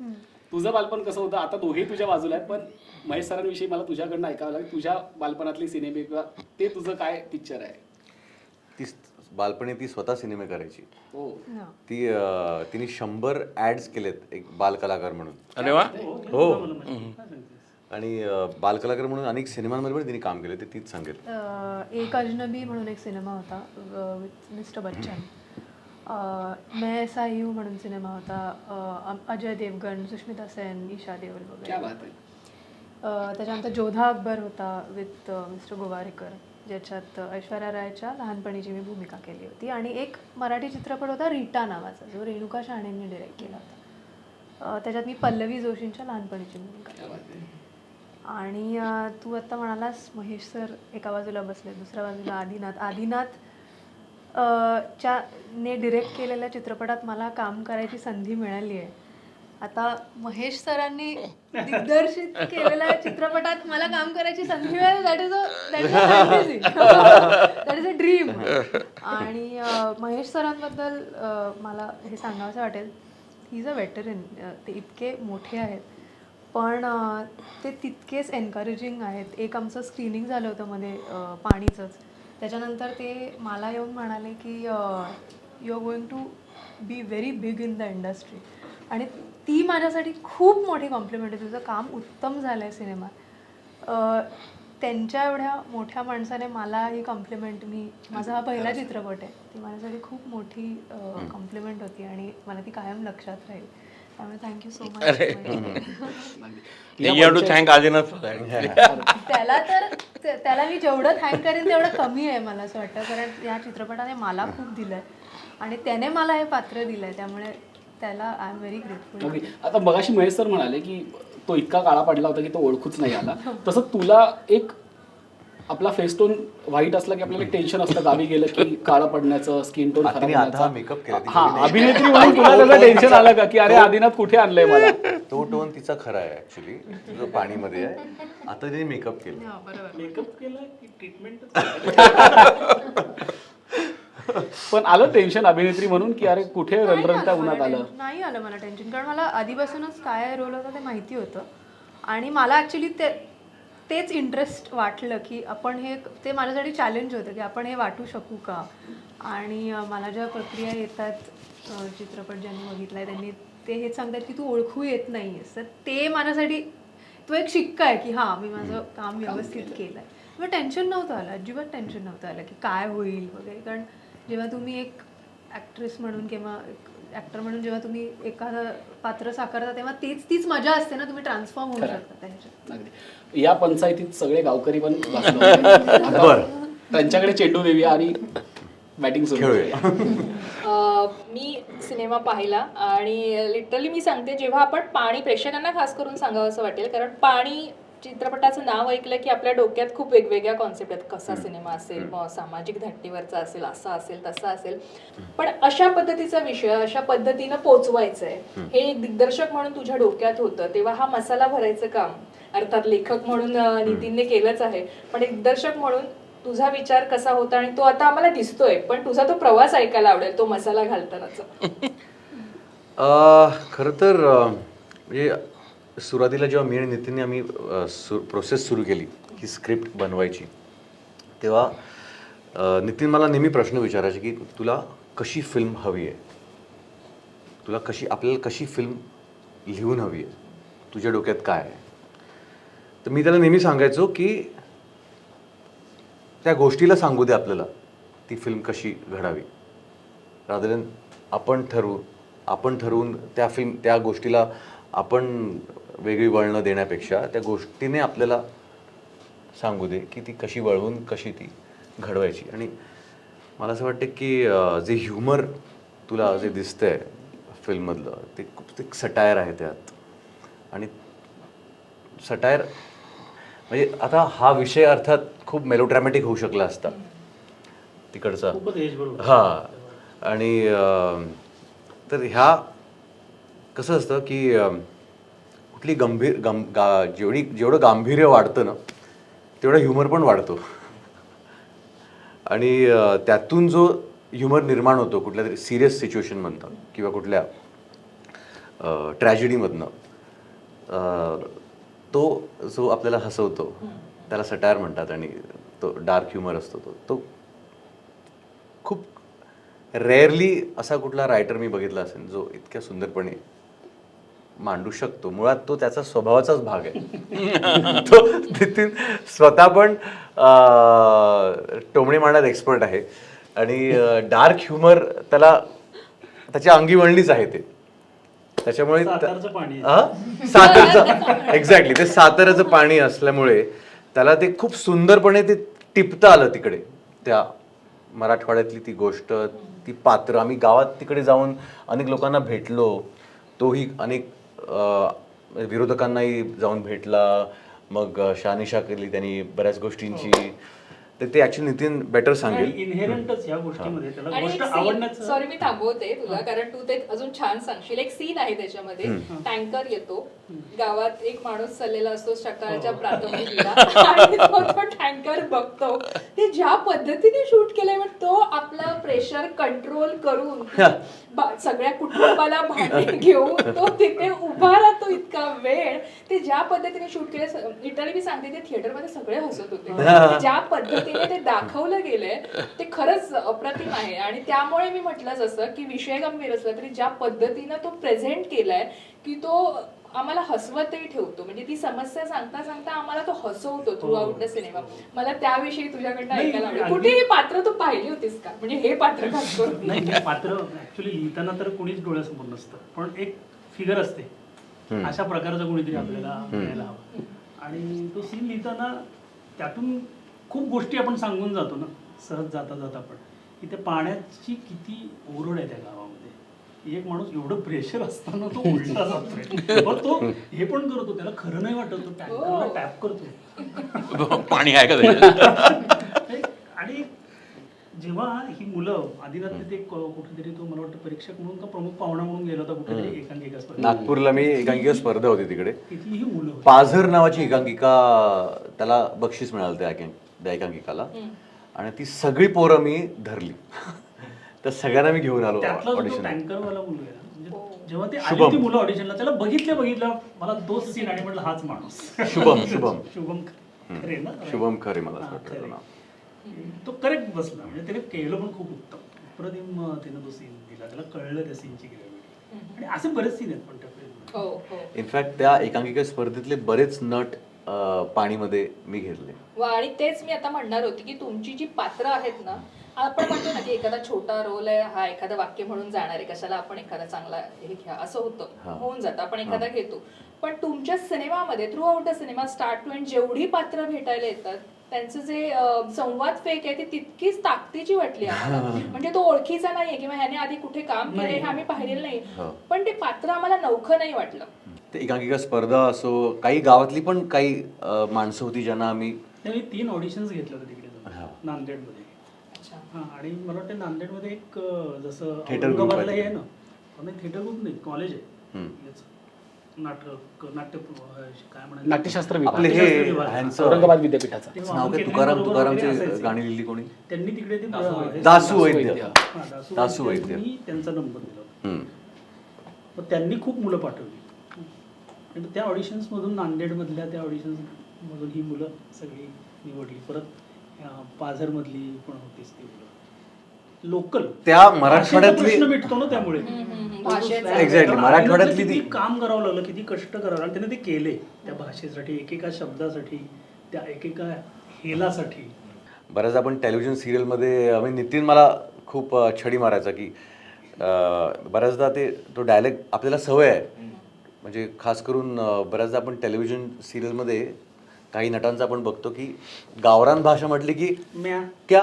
तुझं बालपण कसं होतं? आता दोघेही तुझ्या बाजूला आहेत, पण महेश सरांविषयी मला तुझ्याकडनं ऐकावं लागेल. तुझ्या बालपणातले सिनेमे किंवा ते तुझं काय पिक्चर आहे? ती बालपणी ती स्वतः सिनेमे करायची. हो. तिने 100 ॲड्स केलेत एक बालकलाकार म्हणून. अरे वा. हो. आणि बालकलाकार म्हणून अनेक सिनेमांमध्ये पण तिने काम केलं, ते तीच सांगेल. एक अजनबी म्हणून एक सिनेमा होता विथ मिस्टर बच्चन. मैं ऐसा ही हूँ म्हणून सिनेमा होता. अजय देवगण, सुष्मिता सेन, ईशा देओल क्या वगैरे. बात आहे. त्याच्यानंतर जोधा अकबर होता विथ मिस्टर गोवारीकर, ज्याच्यात ऐश्वर्या रायच्या लहानपणीची मी भूमिका केली होती. आणि एक मराठी चित्रपट होता रीटा नावाचा, जो रेणुका शहाणेंनी डिरेक्ट केला होता. त्याच्यात मी पल्लवी जोशींच्या लहानपणीची भूमिका केली होती. आणि तू आत्ता म्हणालास महेश सर एका बाजूला बसले, दुसऱ्या बाजूला आदिनाथ ने डिरेक्ट केलेल्या चित्रपटात मला काम करायची संधी मिळाली आहे. आता महेश सरांनी दिग्दर्शित केलेल्या चित्रपटात मला काम करायची संधी मिळाली, दॅट इज अ ड्रीम. आणि महेश सरांबद्दल मला हे सांगावंसं वाटेल, ही इज अ वेटरन. ते इतके मोठे आहेत पण ते तितकेच एनकरेजिंग आहेत. एक आमचं स्क्रीनिंग झालं होतं मध्ये पाणीचंच. त्याच्यानंतर ते मला येऊन म्हणाले की you are going to be very big in the industry. आणि ती माझ्यासाठी खूप मोठी कॉम्प्लिमेंट आहे. तुझं काम उत्तम झालं आहे सिनेमात. त्यांच्या एवढ्या मोठ्या माणसाने मला ही कॉम्प्लिमेंट, माझा हा पहिला चित्रपट आहे, ती माझ्यासाठी खूप मोठी कॉम्प्लिमेंट होती आणि मला ती कायम लक्षात राहील. त्यामुळे thank you so much. You have to thank Adinath for that. त्याला मी जेवढं थँक करेन तेवढं कमी आहे मला असं वाटतं. कारण या चित्रपटाने मला खूप दिलंय आणि त्याने मला हे पात्र दिलंय, त्यामुळे त्याला आय एम व्हेरी ग्रेटफुल. आता मगाशी महेश सर म्हणाले की तो इतका काळा पडला होता की तो ओळखूच नाही आला. तसं तुला एक आपला फेसटोन व्हाईट असला की आपल्याला टेन्शन असतं गावी गेलं की काळा पडण्याचं, स्किन टोन खराब होण्याचं. मेकअप केला. हा, अभिनेत्री म्हणून तुला त्याचं टेन्शन आलं का की अरे आदिनाथ कुठे आणलंय मला? तो टोन तिचा खरा आहे ऍक्च्युली, जो पाणीमध्ये आहे. आता तिने मेकअप केलं. मेकअप केलं की ट्रीटमेंट? पण आलं टेन्शन अभिनेत्री म्हणून की अरे कुठे रणरणत्या उन्हात आलं? नाही आलं मला टेन्शन, कारण मला आधीपासूनच काय रोल होता ते माहिती होतं. आणि मला ॲक्च्युली तेच इंटरेस्ट वाटलं की आपण ते माझ्यासाठी चॅलेंज होतं की आपण हे वाटू शकू का. आणि मला ज्या प्रक्रिया येतात, चित्रपट ज्यांनी बघितला आहे त्यांनी ते हेच सांगतात की तू ओळखू येत नाही आहेस. तर ते माझ्यासाठी तो एक शिक्का आहे की हां, मी माझं काम व्यवस्थित केलं आहे. मग टेन्शन नव्हतं आलं, अजिबात टेन्शन नव्हतं आलं की काय होईल वगैरे. कारण जेव्हा तुम्ही एक ॲक्ट्रेस म्हणून किंवा ऍक्टर म्हणून जेव्हा तुम्ही एखादं पात्र साकारता तेव्हा तीच मजा असते ना, तुम्ही ट्रान्सफॉर्म होऊ शकता त्या ह्याच्यात. अगदी. या पंचायतीत सगळे गावकरी पण बसले होते. आता त्यांच्याकडे चेंडू देऊया आणि बॅटिंग सुरू करूया. मी सिनेमा पाहिला आणि लिटरली मी सांगते, जेव्हा आपण पाणी, प्रेक्षकांना खास करून सांगावं असं वाटेल, कारण पाणी चित्रपटाचं नाव ऐकलं की आपल्या डोक्यात खूप वेगवेगळ्या कॉन्सेप्ट आहेत. कसा सिनेमा असेल, मग सामाजिक धट्टीवरचा असेल, असा असेल, तसा असेल. पण अशा पद्धतीचा विषय अशा पद्धतीनं पोचवायचं आहे हे एक दिग्दर्शक म्हणून तुझ्या डोक्यात होतं, तेव्हा हा मसाला भरायचं काम अर्थात लेखक म्हणून नितीनने केलंच आहे, पण एक दिग्दर्शक म्हणून तुझा विचार कसा होता आणि तो आता आम्हाला दिसतोय, पण तुझा तो प्रवास ऐकायला आवडेल, तो मसाला घालतानाचा. खरं तर म्हणजे सुरुवातीला जेव्हा मी आणि नितीनने आम्ही प्रोसेस सुरू केली ही स्क्रिप्ट बनवायची, तेव्हा नितीन मला नेहमी प्रश्न विचारायचे की तुला कशी फिल्म हवी आहे, तुला आपल्याला कशी फिल्म लिहून हवी आहे, तुझ्या डोक्यात काय आहे. तर मी त्याला नेहमी सांगायचो की त्या गोष्टीला सांगू दे आपल्याला ती फिल्म कशी घडावी, रादर दॅन आपण ठरवून त्या गोष्टीला आपण वेगळी वळणं देण्यापेक्षा त्या गोष्टीने आपल्याला सांगू दे की ती कशी वळवून कशी ती घडवायची. आणि मला असं वाटतं की जे ह्युमर तुला जे दिसतंय फिल्ममधलं ते खूप सटायर आहे त्यात. आणि सटायर म्हणजे आता हा विषय अर्थात खूप मेलोड्रॅमॅटिक होऊ शकला असता तिकडचा, खूपच एज बरोबर. हां. आणि तर ह्या कसं असतं की कुठली जेवढं गांभीर्य वाढतं ना तेवढं ह्युमर पण वाढतो. आणि त्यातून जो ह्युमर निर्माण होतो कुठल्या तरी सिरियस सिच्युएशनमधनं किंवा कुठल्या ट्रॅजेडीमधनं, तो जो आपल्याला हसवतो त्याला सटायर म्हणतात. आणि तो डार्क ह्युमर असतो तो खूप रेअरली असा कुठला रायटर मी बघितला असेल जो इतक्या सुंदरपणे मांडू शकतो. मुळात तो त्याचा स्वभावाचाच भाग आहे. तो नितीन स्वतः पण टोमणे मांडण्यात एक्सपर्ट आहे आणि डार्क ह्युमर त्याच्या अंगी वळणीच आहे ते. त्याच्यामुळे सातारचं पाणी. सातारचं एक्झॅक्टली ते साताऱ्याचं पाणी असल्यामुळे त्याला ते खूप सुंदरपणे ते टिपता आलं तिकडे. त्या मराठवाड्यातली ती गोष्ट, ती पात्र, आम्ही गावात तिकडे जाऊन अनेक लोकांना भेटलो, तोही अनेक विरोधकांनाही जाऊन भेटला, मग शहानिशा केली त्यांनी बऱ्याच गोष्टींची. तर ते ऍक्च्युली नितीन बेटर सांगेल. इनहेरंटच या गोष्टीमध्ये त्याला आणि गोष्ट आवडण्याचं. सॉरी मी थांबवते तुला, कारण तू ते अजून छान सांगशील. एक सीन आहे त्याच्यामध्ये, टँकर येतो गावात, एक माणूस चाललेला असतो सकाळच्या प्राथमिकीला आणि तो टँकर बघतो. ते ज्या पद्धतीने शूट केलंय, तो आपला प्रेशर कंट्रोल करून सगळ्या कुटुंबाला भांडे घेऊन तो तिथे उभा राहतो इतका वेळ. ते ज्या पद्धतीने शूट केलं, लिटरली मी सांगते, ते थिएटरमध्ये सगळे हसत होते. ज्या पद्धतीने ते दाखवलं गेलंय ते खरंच अप्रतिम आहे. आणि त्यामुळे मी म्हटलं जसं की विषय गंभीर असला तरी ज्या पद्धतीनं तो प्रेझेंट केलाय की तो आम्हाला हसवतही ठेवतो. म्हणजे ती समस्या सांगता सांगता आम्हाला तो हसवतो थ्रू आउट द सिनेमा. मला त्याविषयी तुझ्याकडनं ऐकायला आवडेल. कुठे ही पात्र तू पाहिली होतीस का, म्हणजे हे पात्र खास करून? नाही, हे पात्र ऍक्च्युली लिहिताना तर कोणीच डोळ्यासमोर नसतं, पण एक फिगर असते अशा प्रकारचं कोणीतरी आपल्याला मिळायला हवं. आणि तो सीन लिहिताना त्यातून खूप गोष्टी आपण सांगून जातो ना सहज जाता जाता, पण की त्या पाण्याची किती ओरड आहे त्या गावामध्ये. एक माणूस एवढं प्रेशर असताना तो उलटा जातोय, मग तो हे पण करतो, त्याला खरं नाही वाटत, तो टँकरला टॅप करतो. पाणी आहे का त्याच्यात? आणि जेव्हा ही मुलं आदिनाथ ते कुठेतरी, तो मला वाटतं परीक्षक म्हणून का प्रमुख पाहुणा म्हणून गेला होता कुठेतरी एकांकिका स्पर्धा, नागपूरला मी एकांकिका स्पर्धा होती तिकडे. तिथली ही मुलं होती. पाझर नावाची एकांकिका, त्याला बक्षीस मिळालं त्या एकांकिकाला. आणि ती सगळी पोरं मी धरली. तर सगळ्यांना मी घेऊन आलो त्यातला जो ऑडिशन. टँकरवाला मुलगा आहे ना, म्हणजे जेव्हा ते आली ती मुलं ऑडिशनला, त्याला बघितलं मला तोच सीन आणि म्हटलं हाच माणूस. शुभम खरे ना, शुभम खरे मला असं हा, वाटतं खरे. त्याचं नाव. तो करेक्ट बसला. म्हणजे त्याने केलं पण खूप उत्तम, अप्रतिम त्यानं तो सीन दिला, त्याला कळलं त्या सीनची ग्रॅव्हिटी. आणि असे बरेच सीन आहेत पण त्या फिल्ममध्ये. हो हो. इनफॅक्ट त्या एकांकिका स्पर्धेतले बरेच नट पाणीमध्ये मी घेतले. वा, आणि तेच मी आता म्हणणार होती की तुमची जी पात्र आहेत ना, आपण म्हणतो ना की एखादा छोटा रोल आहे हा एखादा वाक्य म्हणून जाणार आहे, कशाला आपण एखादा चांगला हे घ्या असं होतं, होऊन जातं, आपण एखादा घेतो. पण तुमच्या सिनेमामध्ये throughout the cinema start to end जेवढी पात्र भेटायला येतात त्यांचं जे संवाद फेक आहे ती तितकीच ताकदीची वाटली आम्हाला. म्हणजे तो ओळखीचा नाहीये किंवा ह्याने आधी कुठे काम केलंय हे आम्ही पाहिलेलं नाही, पण ते पात्र आम्हाला नवखं नाही वाटलं. ते एकांकिका स्पर्धा असो, काही गावातली पण काही माणसं होती ज्यांना आम्ही त्यावेळी 3 ऑडिशन्स घेतले होते तिकडे जाऊन, नांदेडमध्ये. अच्छा. हां, आणि मला वाटतं नांदेडमध्ये एक जसं Theater group औरंगाबादला आहे. हे आहे ना, नाही थिएटर ग्रुप नाही, कॉलेज आहे याचं. नाट्य काय म्हणायचं, नाट्यशास्त्र आपले विभाग, हे विभाग. ह्यांचं औरंगाबाद विद्यापीठाचा. तेव्हा नाव काय, आपण तुकाराम केंद्रीय बरोबर तुकारामची वगैरे असायचे. गाणी लिहिली कोणी? त्यांनी तिकडे ते दासू वैद्य. हां, दासू वैद्य. त्यांनी त्यांचा नंबर दिला होता. हम्म. मग त्यांनी खूप मुलं पाठवली आणि त्या ऑडिशन्समधून, नांदेडमधल्या त्या ऑडिशन्समधून ही मुलं सगळी निवडली. परत पाझरमधली पण होतीच ती मुलं लोकल. त्या मराठवाड्यातली प्रश्न मिटतो ना त्यामुळे. भाषेचा. Exactly. मराठवाड्यातली किती ती- काम करावं लागलं, किती कष्ट करावं लागलं, त्याने ते केले त्या भाषेसाठी, एकेका शब्दासाठी, त्या एकेका हेलासाठी. बऱ्याचदा आपण टेलिव्हिजन सिरियलमध्ये नितीन मला खूप छडी मारायचा की बऱ्याचदा तो डायलेक्ट आपल्याला सवय आहे. म्हणजे खास करून बऱ्याचदा आपण टेलिव्हिजन सिरियलमध्ये काही नटांचं आपण बघतो की गावरान भाषा म्हटली की म्या क्या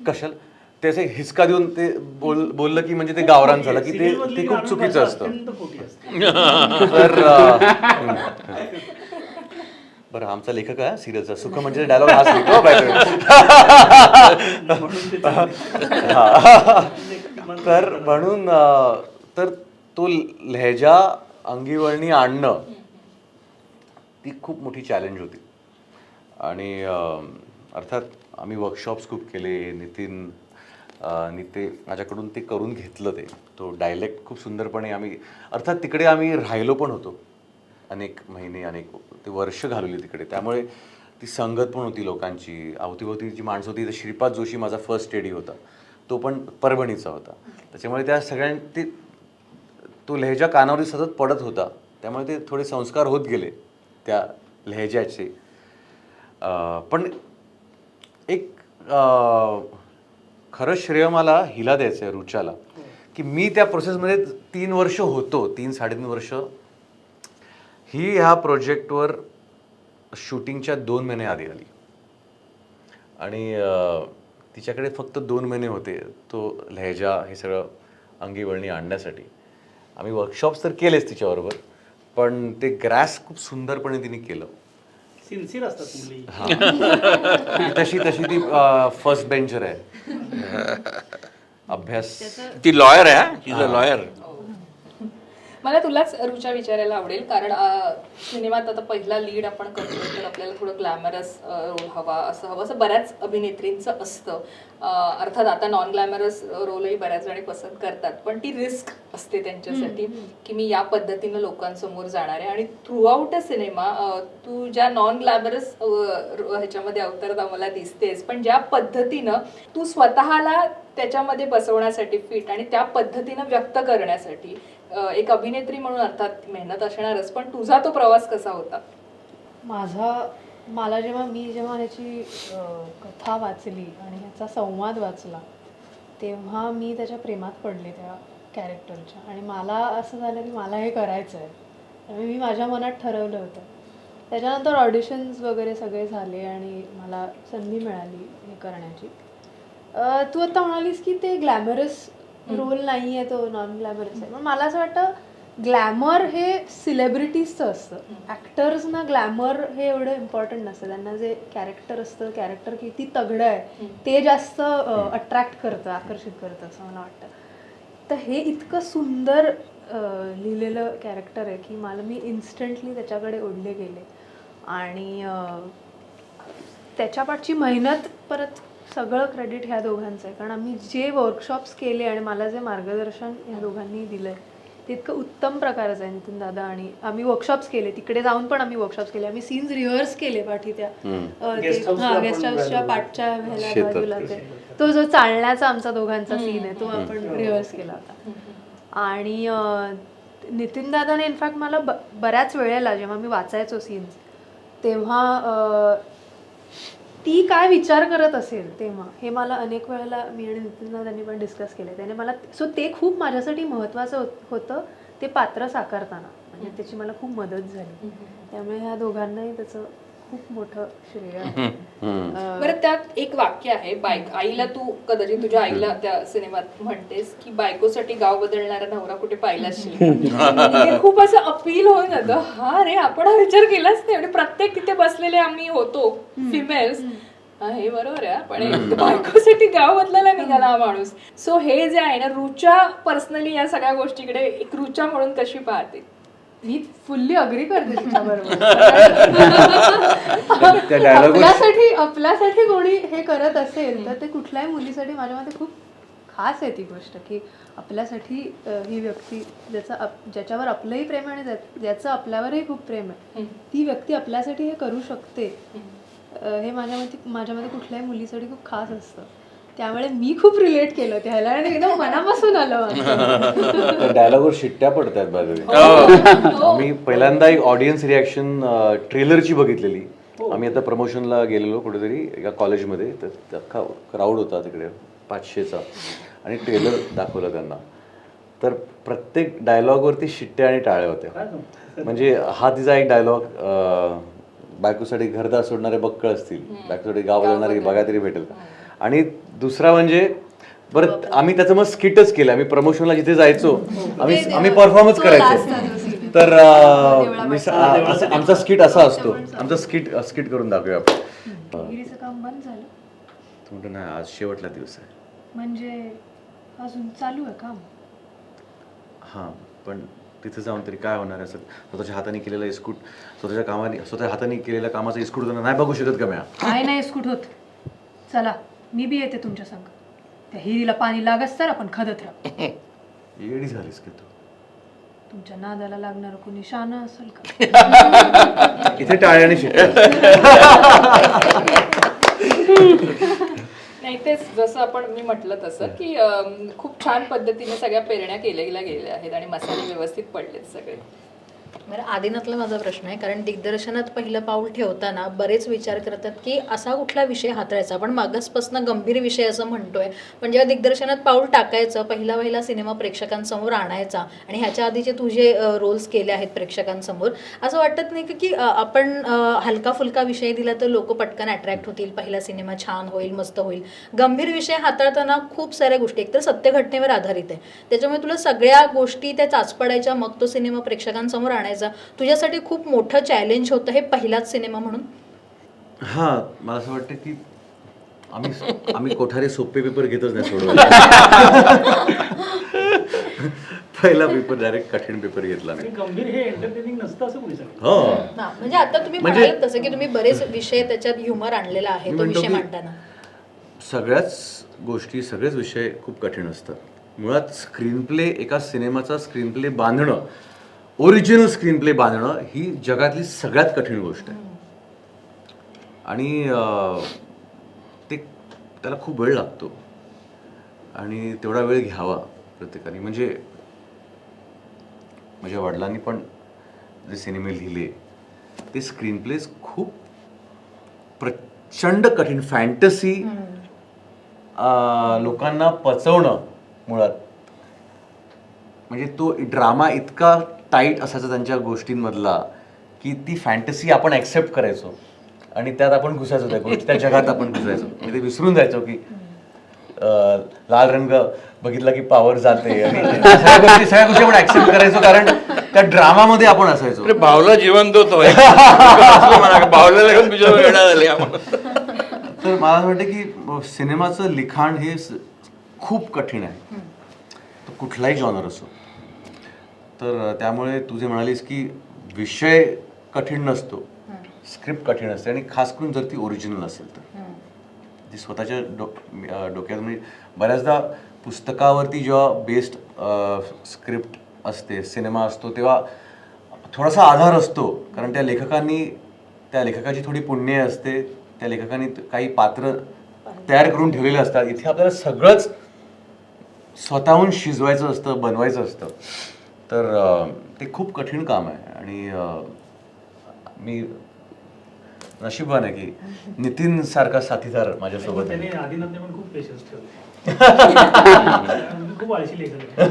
कशाला ते असे हिसका देऊन ते बोललं की म्हणजे ते गावरान झालं की ते सिरियलमधली खूप गावरान चुकीचं भाषा असतं. अत्यंत खोटी असते. तर बरं, आमचा लेखक आहे सिरियलचा सुख म्हणजे डायलॉग हाच लिहितो म्हणून ते चांगले. तर म्हणून तर तो लहेजा अंगीवळणी आणणं ती खूप मोठी चॅलेंज होती. आणि अर्थात आम्ही वर्कशॉप्स खूप केले. नितीन ते माझ्याकडून ते करून घेतलं. तो डायलेक्ट खूप सुंदरपणे आम्ही, अर्थात तिकडे आम्ही राहिलो पण होतो अनेक महिने, अनेक ते वर्ष घालवली तिकडे. त्यामुळे ती संगत पण होती लोकांची, अवतीभोवती जी माणसं होती. श्रीपाद जोशी माझा फर्स्ट स्टेडी होता, तो पण परभणीचा होता. त्याच्यामुळे त्या सगळ्यांनी तो लहेजा कानावरी सतत पडत होता. त्यामुळे ते थोडे संस्कार होत गेले त्या लहेजाचे. पण एक खरं श्रेय मला हिला द्यायचं आहे, रुचाला, की मी त्या प्रोसेसमध्ये 3 वर्ष होतो, 3-3.5 वर्ष. ही ह्या प्रोजेक्टवर शूटिंगच्या 2 महिने आधी आली आणि तिच्याकडे फक्त 2 महिने होते तो लहेजा हे सगळं अंगीवळणी आणण्यासाठी. आम्ही वर्कशॉप्स तर केलेच तिच्याबरोबर, पण ते ग्रॅस खूप सुंदरपणे तिने केलं. सिन्सिअर असतात मुली. तशी ती फर्स्ट बेंचर आहे. अभ्यास ती लॉयर आहे, शी इज अ लॉयर. मला तुलाच रुचा विचारायला आवडेल, कारण सिनेमात आता पहिला लीड आपण करतो तर आपल्याला थोडं ग्लॅमरस रोल हवा, असं बऱ्याच अभिनेत्रींचं असतं. अर्थात आता नॉन ग्लॅमरस रोलही बऱ्याच जणी पसंत करतात, पण ती रिस्क असते त्यांच्यासाठी की मी या पद्धतीनं लोकांसमोर जाणार आहे. आणि थ्रू आउट अ सिनेमा तू ज्या नॉन ग्लॅमरस ह्याच्यामध्ये अवतरत आम्हाला दिसतेस, पण ज्या पद्धतीनं तू स्वतःला त्याच्यामध्ये बसवण्यासाठी फिट आणि त्या पद्धतीनं व्यक्त करण्यासाठी एक अभिनेत्री म्हणून अर्थात मेहनत असणारच, पण तुझा तो प्रवास कसा होता? मला जेव्हा ह्याची कथा वाचली आणि ह्याचा संवाद वाचला तेव्हा मी त्याच्या प्रेमात पडले त्या कॅरेक्टरच्या. आणि मला असं झालं की मला हे करायचं आहे. त्यामुळे मी माझ्या मनात ठरवलं होतं. त्याच्यानंतर ऑडिशन्स वगैरे सगळे झाले आणि मला संधी मिळाली हे करण्याची. तू आता म्हणालीस की ते ग्लॅमरस रोल नाही आहे, तो नॉन ग्लॅमरस आहे. पण मला असं वाटतं ग्लॅमर हे सिलेब्रिटीजचं असतं. ॲक्टर्सना ग्लॅमर हे एवढं इम्पॉर्टंट नसतं. त्यांना जे कॅरेक्टर असतं, कॅरेक्टर किती तगडं आहे ते जास्त अट्रॅक्ट करतं, आकर्षित करतं असं मला वाटतं. तर हे इतकं सुंदर लिहिलेलं कॅरेक्टर आहे की मी इन्स्टंटली त्याच्याकडे ओढले गेले. आणि त्याच्यापाठची मेहनत परत सगळं क्रेडिट ह्या दोघांचं आहे. कारण आम्ही जे वर्कशॉप्स केले आणि मला जे मार्गदर्शन ह्या दोघांनी दिलं आहे ते इतकं उत्तम प्रकारचं आहे. नितीन दादा आणि आम्ही वर्कशॉप्स केले, तिकडे जाऊन पण आम्ही वर्कशॉप्स केले. आम्ही सीन्स रिहर्स केले पाठी त्या गेस्ट हाऊसच्या पाठच्या ह्याला बाजूला तो जो चालण्याचा आमचा दोघांचा सीन आहे तो आपण रिहर्स केला होता. आणि नितीन दादाने इनफॅक्ट मला बऱ्याच वेळेला जेव्हा मी वाचायचो सीन्स तेव्हा ती काय विचार करत असेल तेव्हा, हे मला अनेक वेळेला मी आणि नितीन त्यांनी पण डिस्कस केलं. त्याने मला सो ते खूप माझ्यासाठी महत्त्वाचं होतं ते पात्र साकारताना, म्हणजे त्याची मला खूप मदत झाली. त्यामुळे ह्या दोघांनाही त्याचं खूप मोठं श्रेय आहे. बरं, त्यात एक वाक्य आहे, आईला तू कदाचित तुझ्या आईला त्या सिनेमात म्हणतेस की बायकोसाठी गाव बदलणारा नवरा कुठे पाहिला असेल. हे खूप असं अपील होऊन जातं. हा रे, आपण हा विचार केलाच नाही. म्हणजे प्रत्येक तिथे बसलेले आम्ही होतो फिमेल्स, हे बरोबर आहे. पण एक बायकोसाठी गाव बदलायला निघाला हा माणूस. सो हे जे आहे ना, रुचा पर्सनली या सगळ्या गोष्टीकडे एक रुचा म्हणून कशी पाहते? मी फुल्ली अग्री करते तिच्याबरोबर. त्या dialogue आपल्यासाठी कोणी हे करत असेल तर ते कुठल्याही मुलीसाठी माझ्या मते खूप खास आहे ती गोष्ट, की आपल्यासाठी ही व्यक्ती ज्याच्यावर आपलंही प्रेम आणि ज्याचं आपल्यावरही खूप प्रेम आहे, ती व्यक्ती आपल्यासाठी हे करू शकते, हे माझ्या मते कुठल्याही मुलीसाठी खूप खास असतं. त्यामुळे मी खूप रिलेट केलं त्याला आणि एकदम मनापासून आलं. डायलॉगवर शिट्ट्या पडतात बाय. आम्ही पहिल्यांदा एक ऑडियन्स रिॲक्शन ट्रेलरची बघितलेली. आम्ही आता प्रमोशनला गेलेलो कुठेतरी एका कॉलेजमध्ये, तर अख्खा क्राऊड होता तिकडे 500चा, आणि ट्रेलर दाखवलं त्यांना. तर प्रत्येक डायलॉगवरती शिट्ट्या आणि टाळ्या होत्या. म्हणजे हा तिचा एक डायलॉग, बायकोसाठी घरदार सोडणारे बक्कळ असतील, बायकोसाठी गाव बदलणारे बघा तरी भेटेल का. आणि दुसरा म्हणजे बरं, आम्ही त्याचं मग स्किटच केलं. आम्ही प्रमोशनला जिथे जायचो आम्ही परफॉर्मन्स करायचो. तर आमचा स्किट असा असतो, आमचा स्किट करून दाखवूया आपण. गिरीचं काम बंद झालं म्हणतो नाही, आज शेवटला दिवस आहे. म्हणजे अजून चालू आहे काम? हां, पण तिथे जाऊन तरी काय होणार आहे? स्वतःच्या हाताने केलेला इस्कूट, स्वतःच्या हाताने केलेल्या कामाचा इस्कूट नाही बघू शकत का म्या? काय नाही स्कूट होत. चला मी बी येते तुमच्या संग. त्या हिरीला पाणी लागच तर आपण खदत राहू. येडी झालीस की तू. तुमच्या नादाला लागणार कोणी शान असेल का? इथे टाळ्याने शिकतो. नाही, तेच जसं मी म्हटलं तसं की खूप छान पद्धतीने सगळ्या पेरण्या केलेल्या गेल्या आहेत आणि मसाले व्यवस्थित पडलेत सगळे. बरं, आदिनाथला माझा प्रश्न आहे, कारण दिग्दर्शनात पहिलं पाऊल ठेवताना बरेच विचार करतात की असा कुठला विषय हाताळायचा. आपण मागासपासून गंभीर विषय असं म्हणतोय, पण जेव्हा दिग्दर्शनात पाऊल टाकायचं, पहिला सिनेमा प्रेक्षकांसमोर आणायचा आणि ह्याच्या आधीचे तुझे रोल्स केले आहेत प्रेक्षकांसमोर, असं वाटत नाही की आपण हलका फुलका विषय दिला तर लोक पटकन अट्रॅक्ट होतील, पहिला सिनेमा छान होईल, मस्त होईल. गंभीर विषय हाताळताना खूप साऱ्या गोष्टी, एकतर सत्य घटनेवर आधारित आहे, त्याच्यामुळे तुला सगळ्या गोष्टी त्या चाचपडायच्या, मग तो सिनेमा प्रेक्षकांसमोर आणायचा. तुझ्यासाठी खूप मोठं चॅलेंज होतं हे पहिलाच सिनेमा म्हणून? हां, मला असं वाटतं की आम्ही कोठारे सोपे पेपर घेतच नाही सोडवायला. पहिला पेपर डायरेक्ट कठीण पेपर घेतला नाही. गंभीर हे एंटरटेनिंग नसतं असं कोणी सांगितलं? हो, म्हणजे आता तुम्ही म्हणालात तसं की तुम्ही बरेच विषय त्याच्यात ह्युमर आणलेला आहे तो विषय मांडताना. सगळेच विषय खूप कठीण असतात. मुळात स्क्रीन प्ले, एका सिनेमाचा स्क्रीन प्ले बांधणं, ओरिजिनल स्क्रीन प्ले बांधणं ही जगातली सगळ्यात कठीण गोष्ट आहे. आणि त्याला खूप वेळ लागतो आणि तेवढा वेळ घ्यावा प्रत्येकाने. म्हणजे माझ्या वडिलांनी पण जे सिनेमे लिहिले ते स्क्रीन प्लेज खूप प्रचंड कठीण, फॅन्टसी लोकांना पचवणं मुळात. म्हणजे तो ड्रामा इतका टाईट असायचा त्यांच्या गोष्टींमधला की ती फॅन्टसी आपण ॲक्सेप्ट करायचो आणि त्यात आपण घुसायचो, त्या जगात आपण घुसायचो. म्हणजे ते विसरून जायचो की लाल रंग बघितला की पॉवर जाते आणि सगळ्या गोष्टी आपण ॲक्सेप्ट करायचो, कारण त्या ड्रामामध्ये आपण असायचो. भावला जिवंत होतो भावल्याला घेऊन तुझ्या वेळा झाली आम्हाला. तर मला असं वाटतं की सिनेमाचं लिखाण हे खूप कठीण आहे, तो कुठलाही जॉनर असो. तर त्यामुळे तू जे म्हणालीस की विषय कठीण नसतो, स्क्रिप्ट कठीण असते, आणि खास करून जर ती ओरिजिनल असेल तर जी स्वतःच्या डोक्यात. म्हणजे बऱ्याचदा पुस्तकावरती जेव्हा बेस्ड स्क्रिप्ट असते, सिनेमा असतो, तेव्हा थोडासा आधार असतो, कारण त्या लेखकाची थोडी पुण्य असते, त्या लेखकाने काही पात्र तयार करून ठेवलेले असतात. इथे आपल्याला सगळंच स्वतःहून शिजवायचं असतं, बनवायचं असतं. तर ते खूप कठीण काम आहे. आणि मी नशिबान आहे की नितीन सारखा साथीदार माझ्यासोबत आहे. त्याने आदिनाथने पण खूप पेशन्स ठेवले. खूप आळशी लेखक आहे.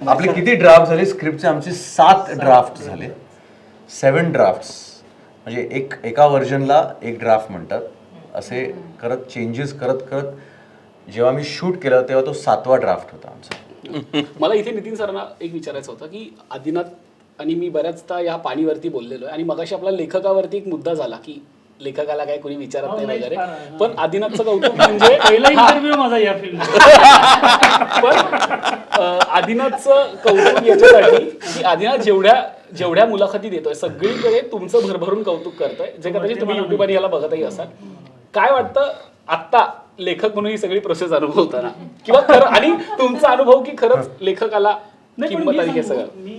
आपले किती ड्राफ्ट झाले स्क्रिप्टचे? आमचे 7 ड्राफ्ट झाले. 7 ड्राफ्ट्स म्हणजे एका व्हर्जनला एक ड्राफ्ट म्हणतात. असे करत चेंजेस करत करत जेव्हा मी शूट केलं तेव्हा तो 7वा ड्राफ्ट होता आमचा. मला इथे नितीन सरांना एक विचारायचं होतं की आदिनाथ आणि मी बऱ्याचदा या पाणीवरती बोललेलो आहे आणि मगाशी आपला लेखकावरती एक मुद्दा झाला की लेखकाला काय कोणी विचारत नाही वगैरे, पण आदिनाथचं कौतुक म्हणजे पहिला इंटरव्ह्यू माझा या फिल्म. पण आदिनाथचं कौतुक याच्यासाठी की आदिनाथ जेवढ्या मुलाखती देतोय सगळीकडे तुमचं भरभरून कौतुक करतोय, जे कदाचित तुम्ही युट्यूब आणि याला बघतही असाल. काय वाटतं आत्ता लेखक म्हणून ही सगळी प्रोसेस अनुभवताना, किंवा खरं आणि तुमचा अनुभव की खरंच लेखकाला नाही, पण किंमत मी आली हे सांगू, सगळं? मी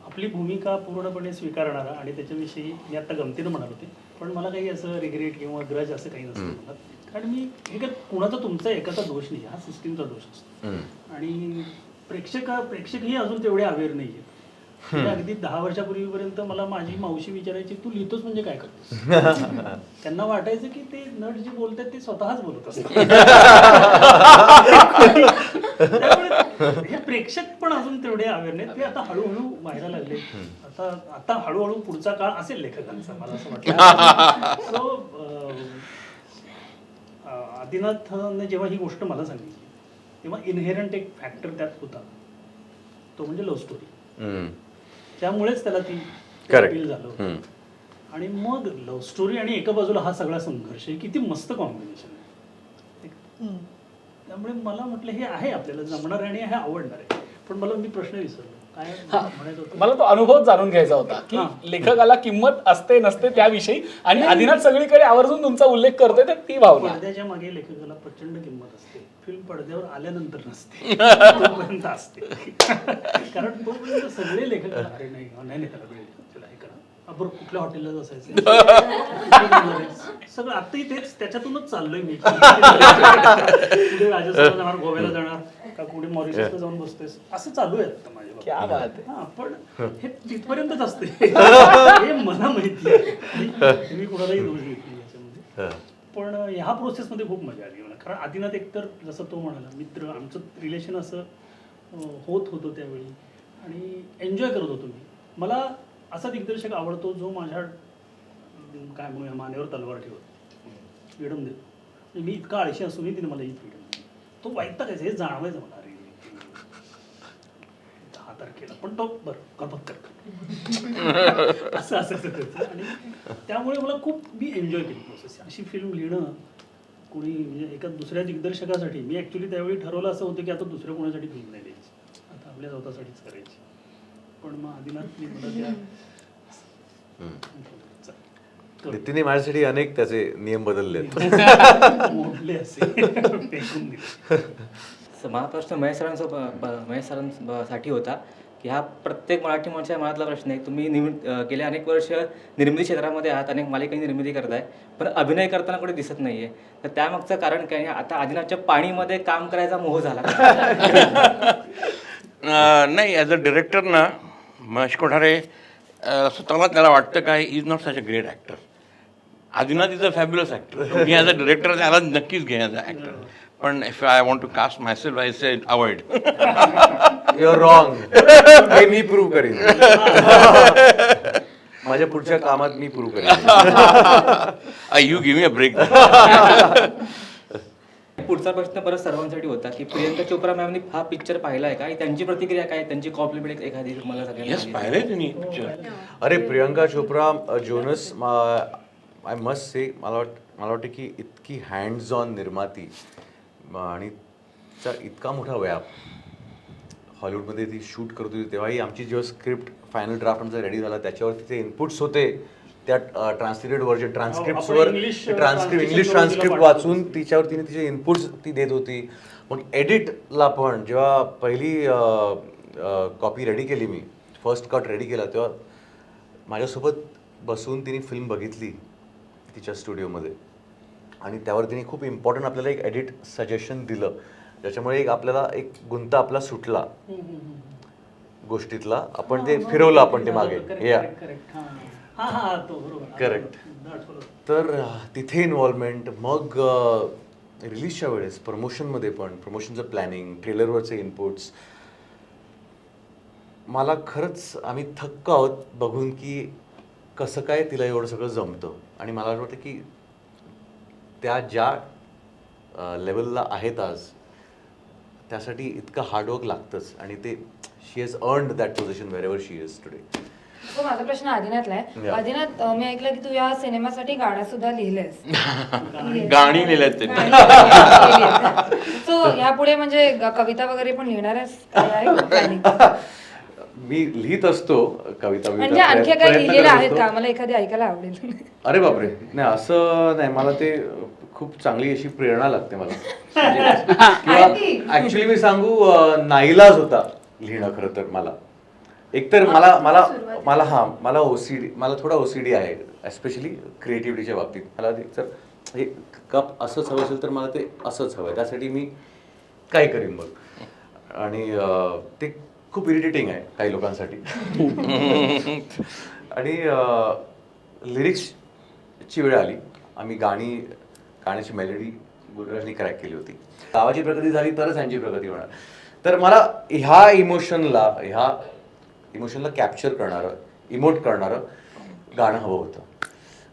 आपली भूमिका पूर्णपणे स्वीकारणारा आणि त्याच्याविषयी मी आता गमतीनं म्हणत होते, पण मला काही असं रिग्रेट किंवा ग्रज असं काही नसतं मला. कारण मी हे काय कुणाचा तुमचा एकाचा दोष नाही, हा सिस्टीमचा दोष असतो. आणि प्रेक्षकही अजून तेवढे अवेअर नाही आहेत. अगदी 10 वर्षापूर्वीपर्यंत मला माझी मावशी विचारायची, तू लिहितोस म्हणजे काय करतोस? त्यांना वाटायचं की ते नट जे बोलतात ते स्वतःच बोलत असतात. त्यामुळे हे प्रेक्षक पण अजून तेवढे अवेअर नाहीत. ते आता हळूहळू व्हायला लागले. आता हळूहळू पुढचा काळ असेल लेखकांचा, मला असं वाटतं. सो आदिनाथने जेव्हा ही गोष्ट मला सांगितली तेव्हा इनहेरंट एक फॅक्टर त्यात होता, तो म्हणजे लव्ह स्टोरी. त्यामुळेच त्याला ती अपील झालं. आणि मग लव्ह स्टोरी आणि एका बाजूला हा सगळा संघर्ष, किती मस्त कॉम्बिनेशन आहे. त्यामुळे मला म्हटलं हे आहे आपल्याला जमणार आणि हे आवडणार आहे. पण मी प्रश्न विसरलो काय म्हणायचं होतं. मला तो अनुभव जाणून घ्यायचा होता की लेखकाला किंमत असते नसते त्याविषयी, आणि आदिनाथ सगळीकडे आवर्जून तुमचा उल्लेख करतोय तर ती भावना. पडद्याच्या मागे लेखकाला प्रचंड किंमत असते, फिल्म पडद्यावर आल्यानंतर नसते, तोपर्यंत असते. कारण तोपर्यंत सगळे लेखक अरे नाही नाही त्याला वेळ त्याला हे करा, आपण कुठल्या हॉटेलला असायचं सगळं. आताही तेच त्याच्यातूनच चाललोय मी. कुठे राजस्थानला जाणार, गोव्याला जाणार का, कुठे मॉरिशसला जाऊन बसतोयस, असं चालू आहे आता माझ्या. क्या बात आहे. हा, पण हे तिथपर्यंतच असते हे मला माहिती आहे. मी कुणालाही दोष देत नाही याच्यामध्ये. पण ह्या प्रोसेसमध्ये खूप मजा आली मला. कारण आदिनाथ एकतर जसं तो म्हणाला मित्र, आमचं रिलेशन असं होत होतं त्यावेळी आणि एन्जॉय करत होतो मी. मला असा दिग्दर्शक आवडतो जो माझ्या काय म्हणूया मानेवर तलवार ठेवत फ्रीडम देतो. म्हणजे मी इतका आळशी असूनही तिने मला ही फ्रीडम दिली. तो वैतागायचं हे जाणवायचं मला. अरे 10 तारखेला पण तो बरं करपत करतो असं असायचं. आणि त्यामुळे मला खूप मी एन्जॉय केली प्रोसेस. अशी फिल्म लिहिणं कोणी म्हणजे एका दुसऱ्या दिग्दर्शकासाठी, मी ॲक्च्युली त्यावेळी ठरवलं असं होतं की आता दुसऱ्या कोणासाठी फिल्म नाही द्यायची, आता आपल्या स्वतःसाठीच करायची. पण मग आदिनाथने मला त्या नितीनने माझ्यासाठी अनेक त्याचे नियम बदलले मोडले असे फेकून दिले. माझा प्रश्न महेश सरांसाठी होता की हा प्रत्येक मराठी माणसाच्या मनातला प्रश्न आहे. तुम्ही गेले अनेक वर्ष निर्मिती क्षेत्रामध्ये आहात, अनेक मालिकांची निर्मिती करताय, पण अभिनय करताना कुठे दिसत नाहीये. तर त्यामागचं कारण काय? आता आदिनाथच्या पाणीमध्ये काम करायचा मोह झाला नाही, ॲज अ डिरेक्टर ना महेश कोठारे स्वतःला त्याला वाटतं काय is not such a great actor. Adinath is a fabulous actor. मी ॲज अ डिरेक्टर त्याला नक्कीच घे ॲज अ ॲक्टर. पण if I want to cast myself I say avoid. You are wrong. हे मी प्रूव्ह करीन. माझ्या पुढच्या कामात मी प्रूव्ह करीन. You give me a break. पुढचा प्रश्न परत सर्वांसाठी होता की प्रियंका चोप्रा मॅमनी हा पिक्चर पाहिला आहे का? त्यांची प्रतिक्रिया काय? त्यांची कॉम्प्लिमेंट एखादी तुम्हाला येस, पाहिलंय त्यांनी पिक्चर. अरे Priyanka Chopra Jonas, I must say, मला वाटतं की इतकी हँड्स ऑन निर्माती आणि तिचा इतका मोठा व्याप. हॉलिवूडमध्ये ती शूट करत होती तेव्हाही आमची जेव्हा स्क्रिप्ट फायनल ड्राफ्ट आमचा रेडी झाला त्याच्यावर तिचे इनपुट्स होते त्या ट्रान्सलेटेड व्हर्जन ट्रान्स्क्रिप्ट्सवर, इंग्लिश ट्रान्स्क्रिप्ट वाचून तिच्यावर तिने तिचे इनपुट्स ती देत होती. मग एडिटला पण जेव्हा पहिली कॉपी रेडी केली, मी फर्स्ट कट रेडी केला, तेव्हा माझ्यासोबत बसून तिने फिल्म बघितली तिच्या स्टुडिओमध्ये आणि त्यावर तिने खूप इम्पॉर्टंट आपल्याला एक एडिट सजेशन दिलं, ज्याच्यामुळे आपल्याला एक गुंता आपला सुटला. गोष्टीतला आपण ते फिरवलं आपण ते मागे या करेक्ट हा हा हा तो बरोबर करेक्ट. आठवलं. तर तिथे इन्व्हॉल्वमेंट, मग रिलीजच्या वेळेस प्रमोशनमध्ये पण प्रमोशनचं प्लॅनिंग, ट्रेलरवरचे इनपुट्स, मला खरंच आम्ही थक्क आहोत बघून की कसं काय तिला एवढं सगळं जमतं. आणि मला असं वाटतं की त्या ज्या लेवलला आहेत आज त्यासाठी इतकं हार्डवर्क लागतंच आणि ते she has earned that position wherever she is today. तो माझा प्रश्न आदिनाथला आहे. Yeah. आदिनाथ, मी ऐकलं की तू या सिनेमासाठी गाणं सुद्धा लिहिलंयस. गाणी लिहिल्यात ते. सो यापुढे म्हणजे कविता वगैरे पण लिहिणार आहेस? काय आहे planning? मी लिहित असतो कविता म्हणजे आणखी काही प्रयत्न लिहिलेलं करत आहेत असतो. का? मला एखादी ऐकायला आवडेल. अरे बापरे, नाही असं नाही. मला ते खूप चांगली अशी प्रेरणा लागते मला. किंवा ऍक्च्युली मी सांगू नाईलाज होता लिहिणं खरं तर मला. एकतर मला ओसीडी, मला थोडा ओसीडी आहे एस्पेशली क्रिएटिव्हिटीच्या बाबतीत. मला तर हे कप असंच हवं असेल तर मला ते असंच हवं आहे, त्यासाठी मी काय करीन मग. आणि ते खूप इरिटेटिंग आहे काही लोकांसाठी. आणि लिरिक्सची वेळ आली, आम्ही गाण्याची मेलोडी गुलराजनी क्रॅक केली होती. गावाची प्रगती झाली तरच यांची प्रगती होणार. तर मला ह्या इमोशनला कॅप्चर करणारं, इमोट करणारं गाणं हवं होतं.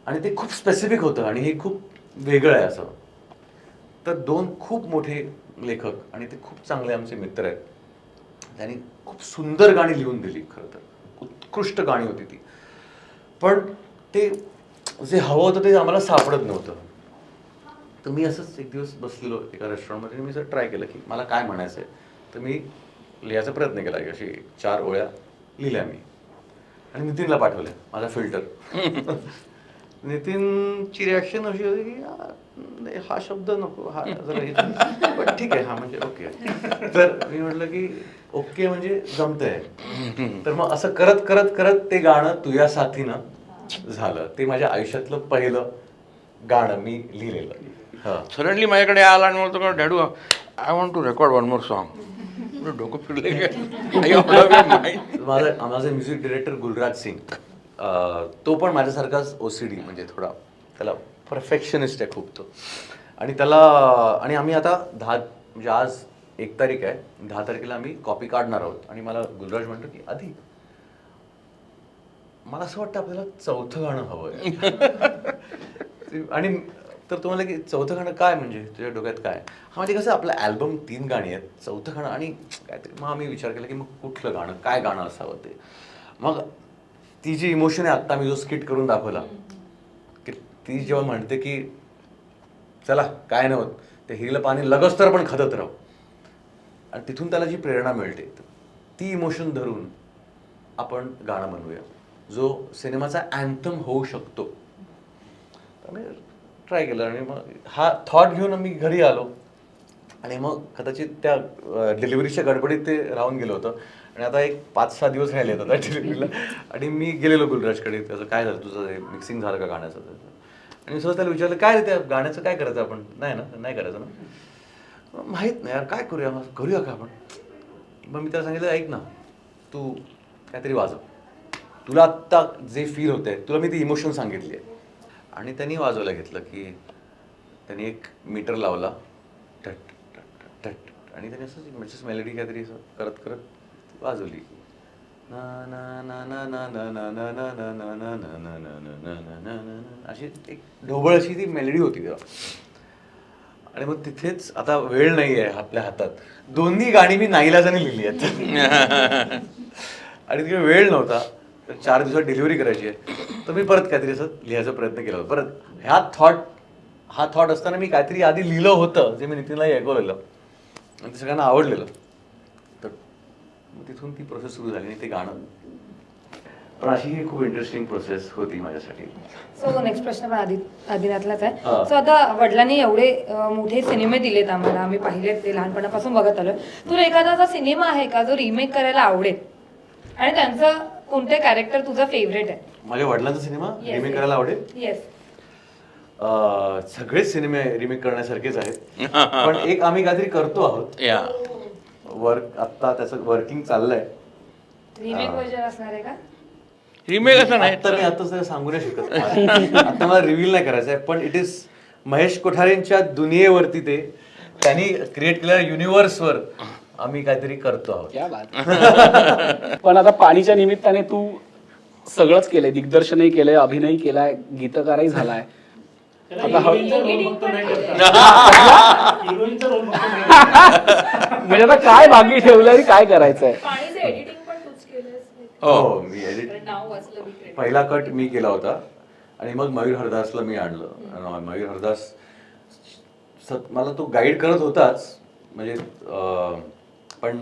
आणि ते खूप स्पेसिफिक होतं आणि हे खूप वेगळं आहे असं. तर दोन खूप मोठे लेखक आणि ते खूप चांगले आमचे मित्र आहेत, त्यांनी खूप सुंदर गाणी लिहून दिली. खरं तर उत्कृष्ट गाणी होती ती, पण ते जे हवं होतं ते आम्हाला सापडत नव्हतं. तर मी असंच एक दिवस बसलेलो एका रेस्टॉरंटमध्ये आणि मी असं ट्राय केलं की मला काय म्हणायचं आहे. तर मी लिहायचा प्रयत्न केला की अशी 4 ओळ्या लिहिल्या मी आणि नितीनला पाठवल्या, माझा फिल्टर. नितीनची रिॲक्शन अशी होती की हा शब्द नको, हा जरा हे, पण ठीक आहे, हा म्हणजे ओके. तर मी म्हटलं की ओके म्हणजे जमतंय. तर मग असं करत करत करत ते गाणं तुझ्या साथीनं झालं. ते माझ्या आयुष्यातलं पहिलं गाणं मी लिहिलेलं. हा, सडनली माझ्याकडे आला आणि म्हणतो का डॅडू I want to record one more song. डोकं फिरले माझा म्युझिक डिरेक्टर गुलराज सिंग, तो पण माझ्यासारखाच ओसीडी, म्हणजे थोडा त्याला परफेक्शनिस्ट आहे खूप तो. आणि आणि आम्ही आता म्हणजे आज 1 तारीख आहे, 10 तारखेला आम्ही कॉपी काढणार आहोत. आणि मला गुलराज म्हणतो की आधी मला असं वाटतं आपल्याला 4थं गाणं हवं आहे. आणि तर तुम्हाला की 4थं गाणं काय, म्हणजे तुझ्या डोक्यात काय? हा म्हणजे कसं आपलं अल्बम 3 गाणी आहेत, 4थं गाणं आणि काहीतरी. मग आम्ही विचार केला की मग कुठलं गाणं, काय गाणं असावं ते. मग ती जी इमोशन आहे, आत्ता मी जो स्किट करून दाखवला, की ती जेव्हा म्हणते की चला काय नव्हत, ते हिरीला पाणी लगस तर पण खदत राहू, आणि तिथून त्याला जी प्रेरणा मिळते, ती इमोशन धरून आपण गाणं बनवूया जो सिनेमाचा अँथम होऊ शकतो. त्यामुळे ट्राय केलं आणि मग हा थॉट घेऊन मी घरी आलो. आणि मग कदाचित त्या डिलिव्हरीच्या गडबडीत ते राहून गेलं होतं. आणि आता एक 5-6 दिवस राहिले आता डिलिव्हरीला. आणि मी गेलेलो गुलराजकडे, त्याचं काय झालं, तुझं हे मिक्सिंग झालं का गाण्याचं? आणि मी सहज त्याला विचारलं काय रे, त्या गाण्याचं काय करायचं आपण? नाही करायचं ना. माहीत नाही यार, काय करूया का आपण? मग मी त्याला सांगितलं ऐक ना, तू काहीतरी वाजव, तुला आत्ता जे फील होतंय, तुला मी ती इमोशन सांगितली आहे. आणि त्यांनी वाजवायला घेतलं की त्यांनी एक मीटर लावला, टट टट टट, आणि त्यांनी असं म्हणजे मेलोडी काहीतरी असं करत करत वाजवली. ना ना ना ना ना ना ना ना ना ना ना ना ना ना ना ना ना ना ना, अशी एक ढोबळ अशी ती मेलोडी होती तेव्हा. आणि मग तिथेच, आता वेळ नाही आहे आपल्या हातात, दोन्ही गाणी मी नाईलाजाने लिहिली आहेत. आणि तिकडे वेळ नव्हता, तर 4 दिवसात डिलिव्हरी करायची आहे. तर मी परत काहीतरी असं लिहायचा प्रयत्न केला होता. परत हा थॉट असताना मी काहीतरी आधी लिहिलं होतं, जे मी नितीनलाही ऐकवलेलं आणि ते सगळ्यांना आवडलेलं. तर मग तिथून ती प्रोसेस सुरू झाली आणि ते गाणं. पण अशी ही खूप इंटरेस्टिंग प्रोसेस होती माझ्यासाठी. सो नेक्स्ट प्रश्न पण आदिनाथलाच आहे. हा. सो आता वडिलांनी एवढे मोठे सिनेमे दिलेत आम्हाला, आम्ही पाहिलेत ते लहानपणापासून बघत आलोय. तुला एखादा असा सिनेमा आहे का जो रिमेक करायला आवडेल, आणि त्यांचं कोणते कॅरेक्टर तुझं फेवरेट आहे? माझ्या वडिलांचा सिनेमा Yes, रिमेक yes. करायला आवडेल? येस. सगळेच सिनेमे रिमेक करण्यासारखेच आहेत, पण एक आम्ही काहीतरी करतो आहोत. या आत्ता त्याचं वर्किंग चाललंय. रिमेक वर्जन असणार आहे का? रिमेक असं नाही आता मी आता सांगू नाही शकत आता मला रिव्हील नाही करायचं आहे, पण इट इज महेश कोठारेंच्या दुनियेवरती त्यांनी क्रिएट केलेल्या युनिव्हर्सवर आम्ही काहीतरी करतो आहोत. क्या बात. पण आता पाणीच्या निमित्ताने तू सगळंच केलंय, दिग्दर्शनही केलंय, अभिनयही केलाय, गीतकारही झालाय. त्याला हिरोईनचा रोल फक्त नाही करता. हिरोईनचा रोल फक्त नाही करता. म्हणजे आता काय भागी ठेवलंय आणि काय करायचंय? पाणीचं एडिटिंग पण तूच केलंस. हो, मी एडिट नाव वाचलं मी credit. पहिला कट मी केला होता आणि मग मयूर हरदासला मी आणलं. मयूर हरदास मला तो गाईड करत होताच म्हणजे पण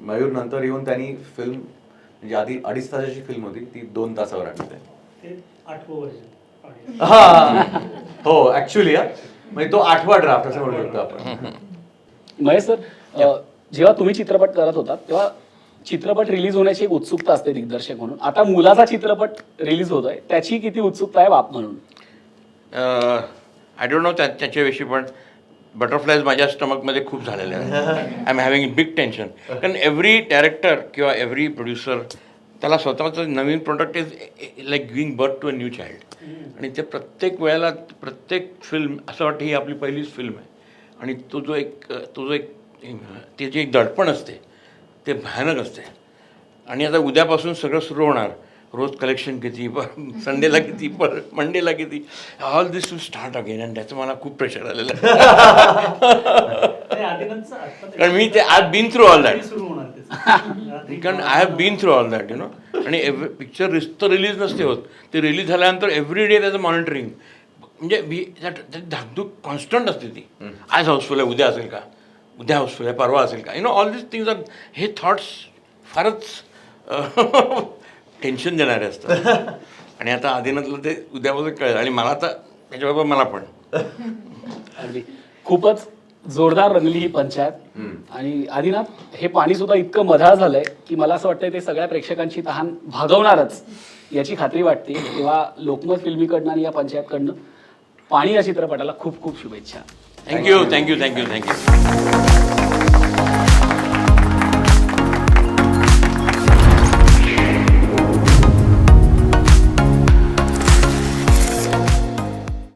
मयूर नंतर येऊन त्यांनी फिल्म म्हणजे आधी 2.5 तासाची फिल्म होती ती 2 तासावर आणली त्यांनी. ते 8वं वर्जन. हा हो ऍक्च्युली म्हणजे तो 8वा ड्राफ्ट असं म्हणू शकतो आपण. महेश सर, जेव्हा तुम्ही चित्रपट करत होता तेव्हा चित्रपट रिलीज होण्याची एक उत्सुकता असते दिग्दर्शक म्हणून. आता मुलाचा चित्रपट रिलीज होतोय, त्याची किती उत्सुकता आहे बाप म्हणून? आय डोंट नो त्याच्याविषयी, पण बटरफ्लायज माझ्या स्टमकमध्ये खूप झालेले आहेत. I am having big tension. कारण एव्हरी डायरेक्टर किंवा एव्हरी प्रोड्युसर त्याला स्वतःचं नवीन product is like giving birth to a new child. आणि ते प्रत्येक वेळेला प्रत्येक फिल्म असं वाटतं ही आपली पहिलीच फिल्म आहे. आणि तो जो एक ते जे एक दडपण असते ते भयानक असते. आणि आता उद्यापासून सगळं सुरू होणार. रोज कलेक्शन किती, संडेला किती, मंडेला किती, all this to start again. आणि त्याचं मला खूप प्रेशर आलेलं आहे. कारण मी ते I been through all that. सुरू होणार ते. कारण I have been through all that you know. आणि पिक्चर तर रिलीज नसते होत, ते रिलीज झाल्यानंतर एव्हरी डे त्याचं मॉनिटरिंग. म्हणजे धाकधूक कॉन्स्टंट असते ती. आज हाऊसफुल आहे, उद्या असेल का, उद्या हाऊसफुल आहे, परवा असेल का, you know all this things are. हे थॉट्स फारच टेन्शन देणारे असतात. आणि आता आदिनाथला ते उद्यापासून कळेल आणि मला तर त्याच्याबरोबर मला पण. अगदी खूपच जोरदार रंगली ही पंचायत. आणि आदिनाथ, हे पाणी सुद्धा इतकं मधाळ झालंय की मला असं वाटतंय ते सगळ्या प्रेक्षकांची तहान भागवणारच याची खात्री वाटते. तेव्हा लोकमत फिल्मीकडनं आणि या पंचायतकडनं पाणी या चित्रपटाला खूप खूप शुभेच्छा. थँक्यू.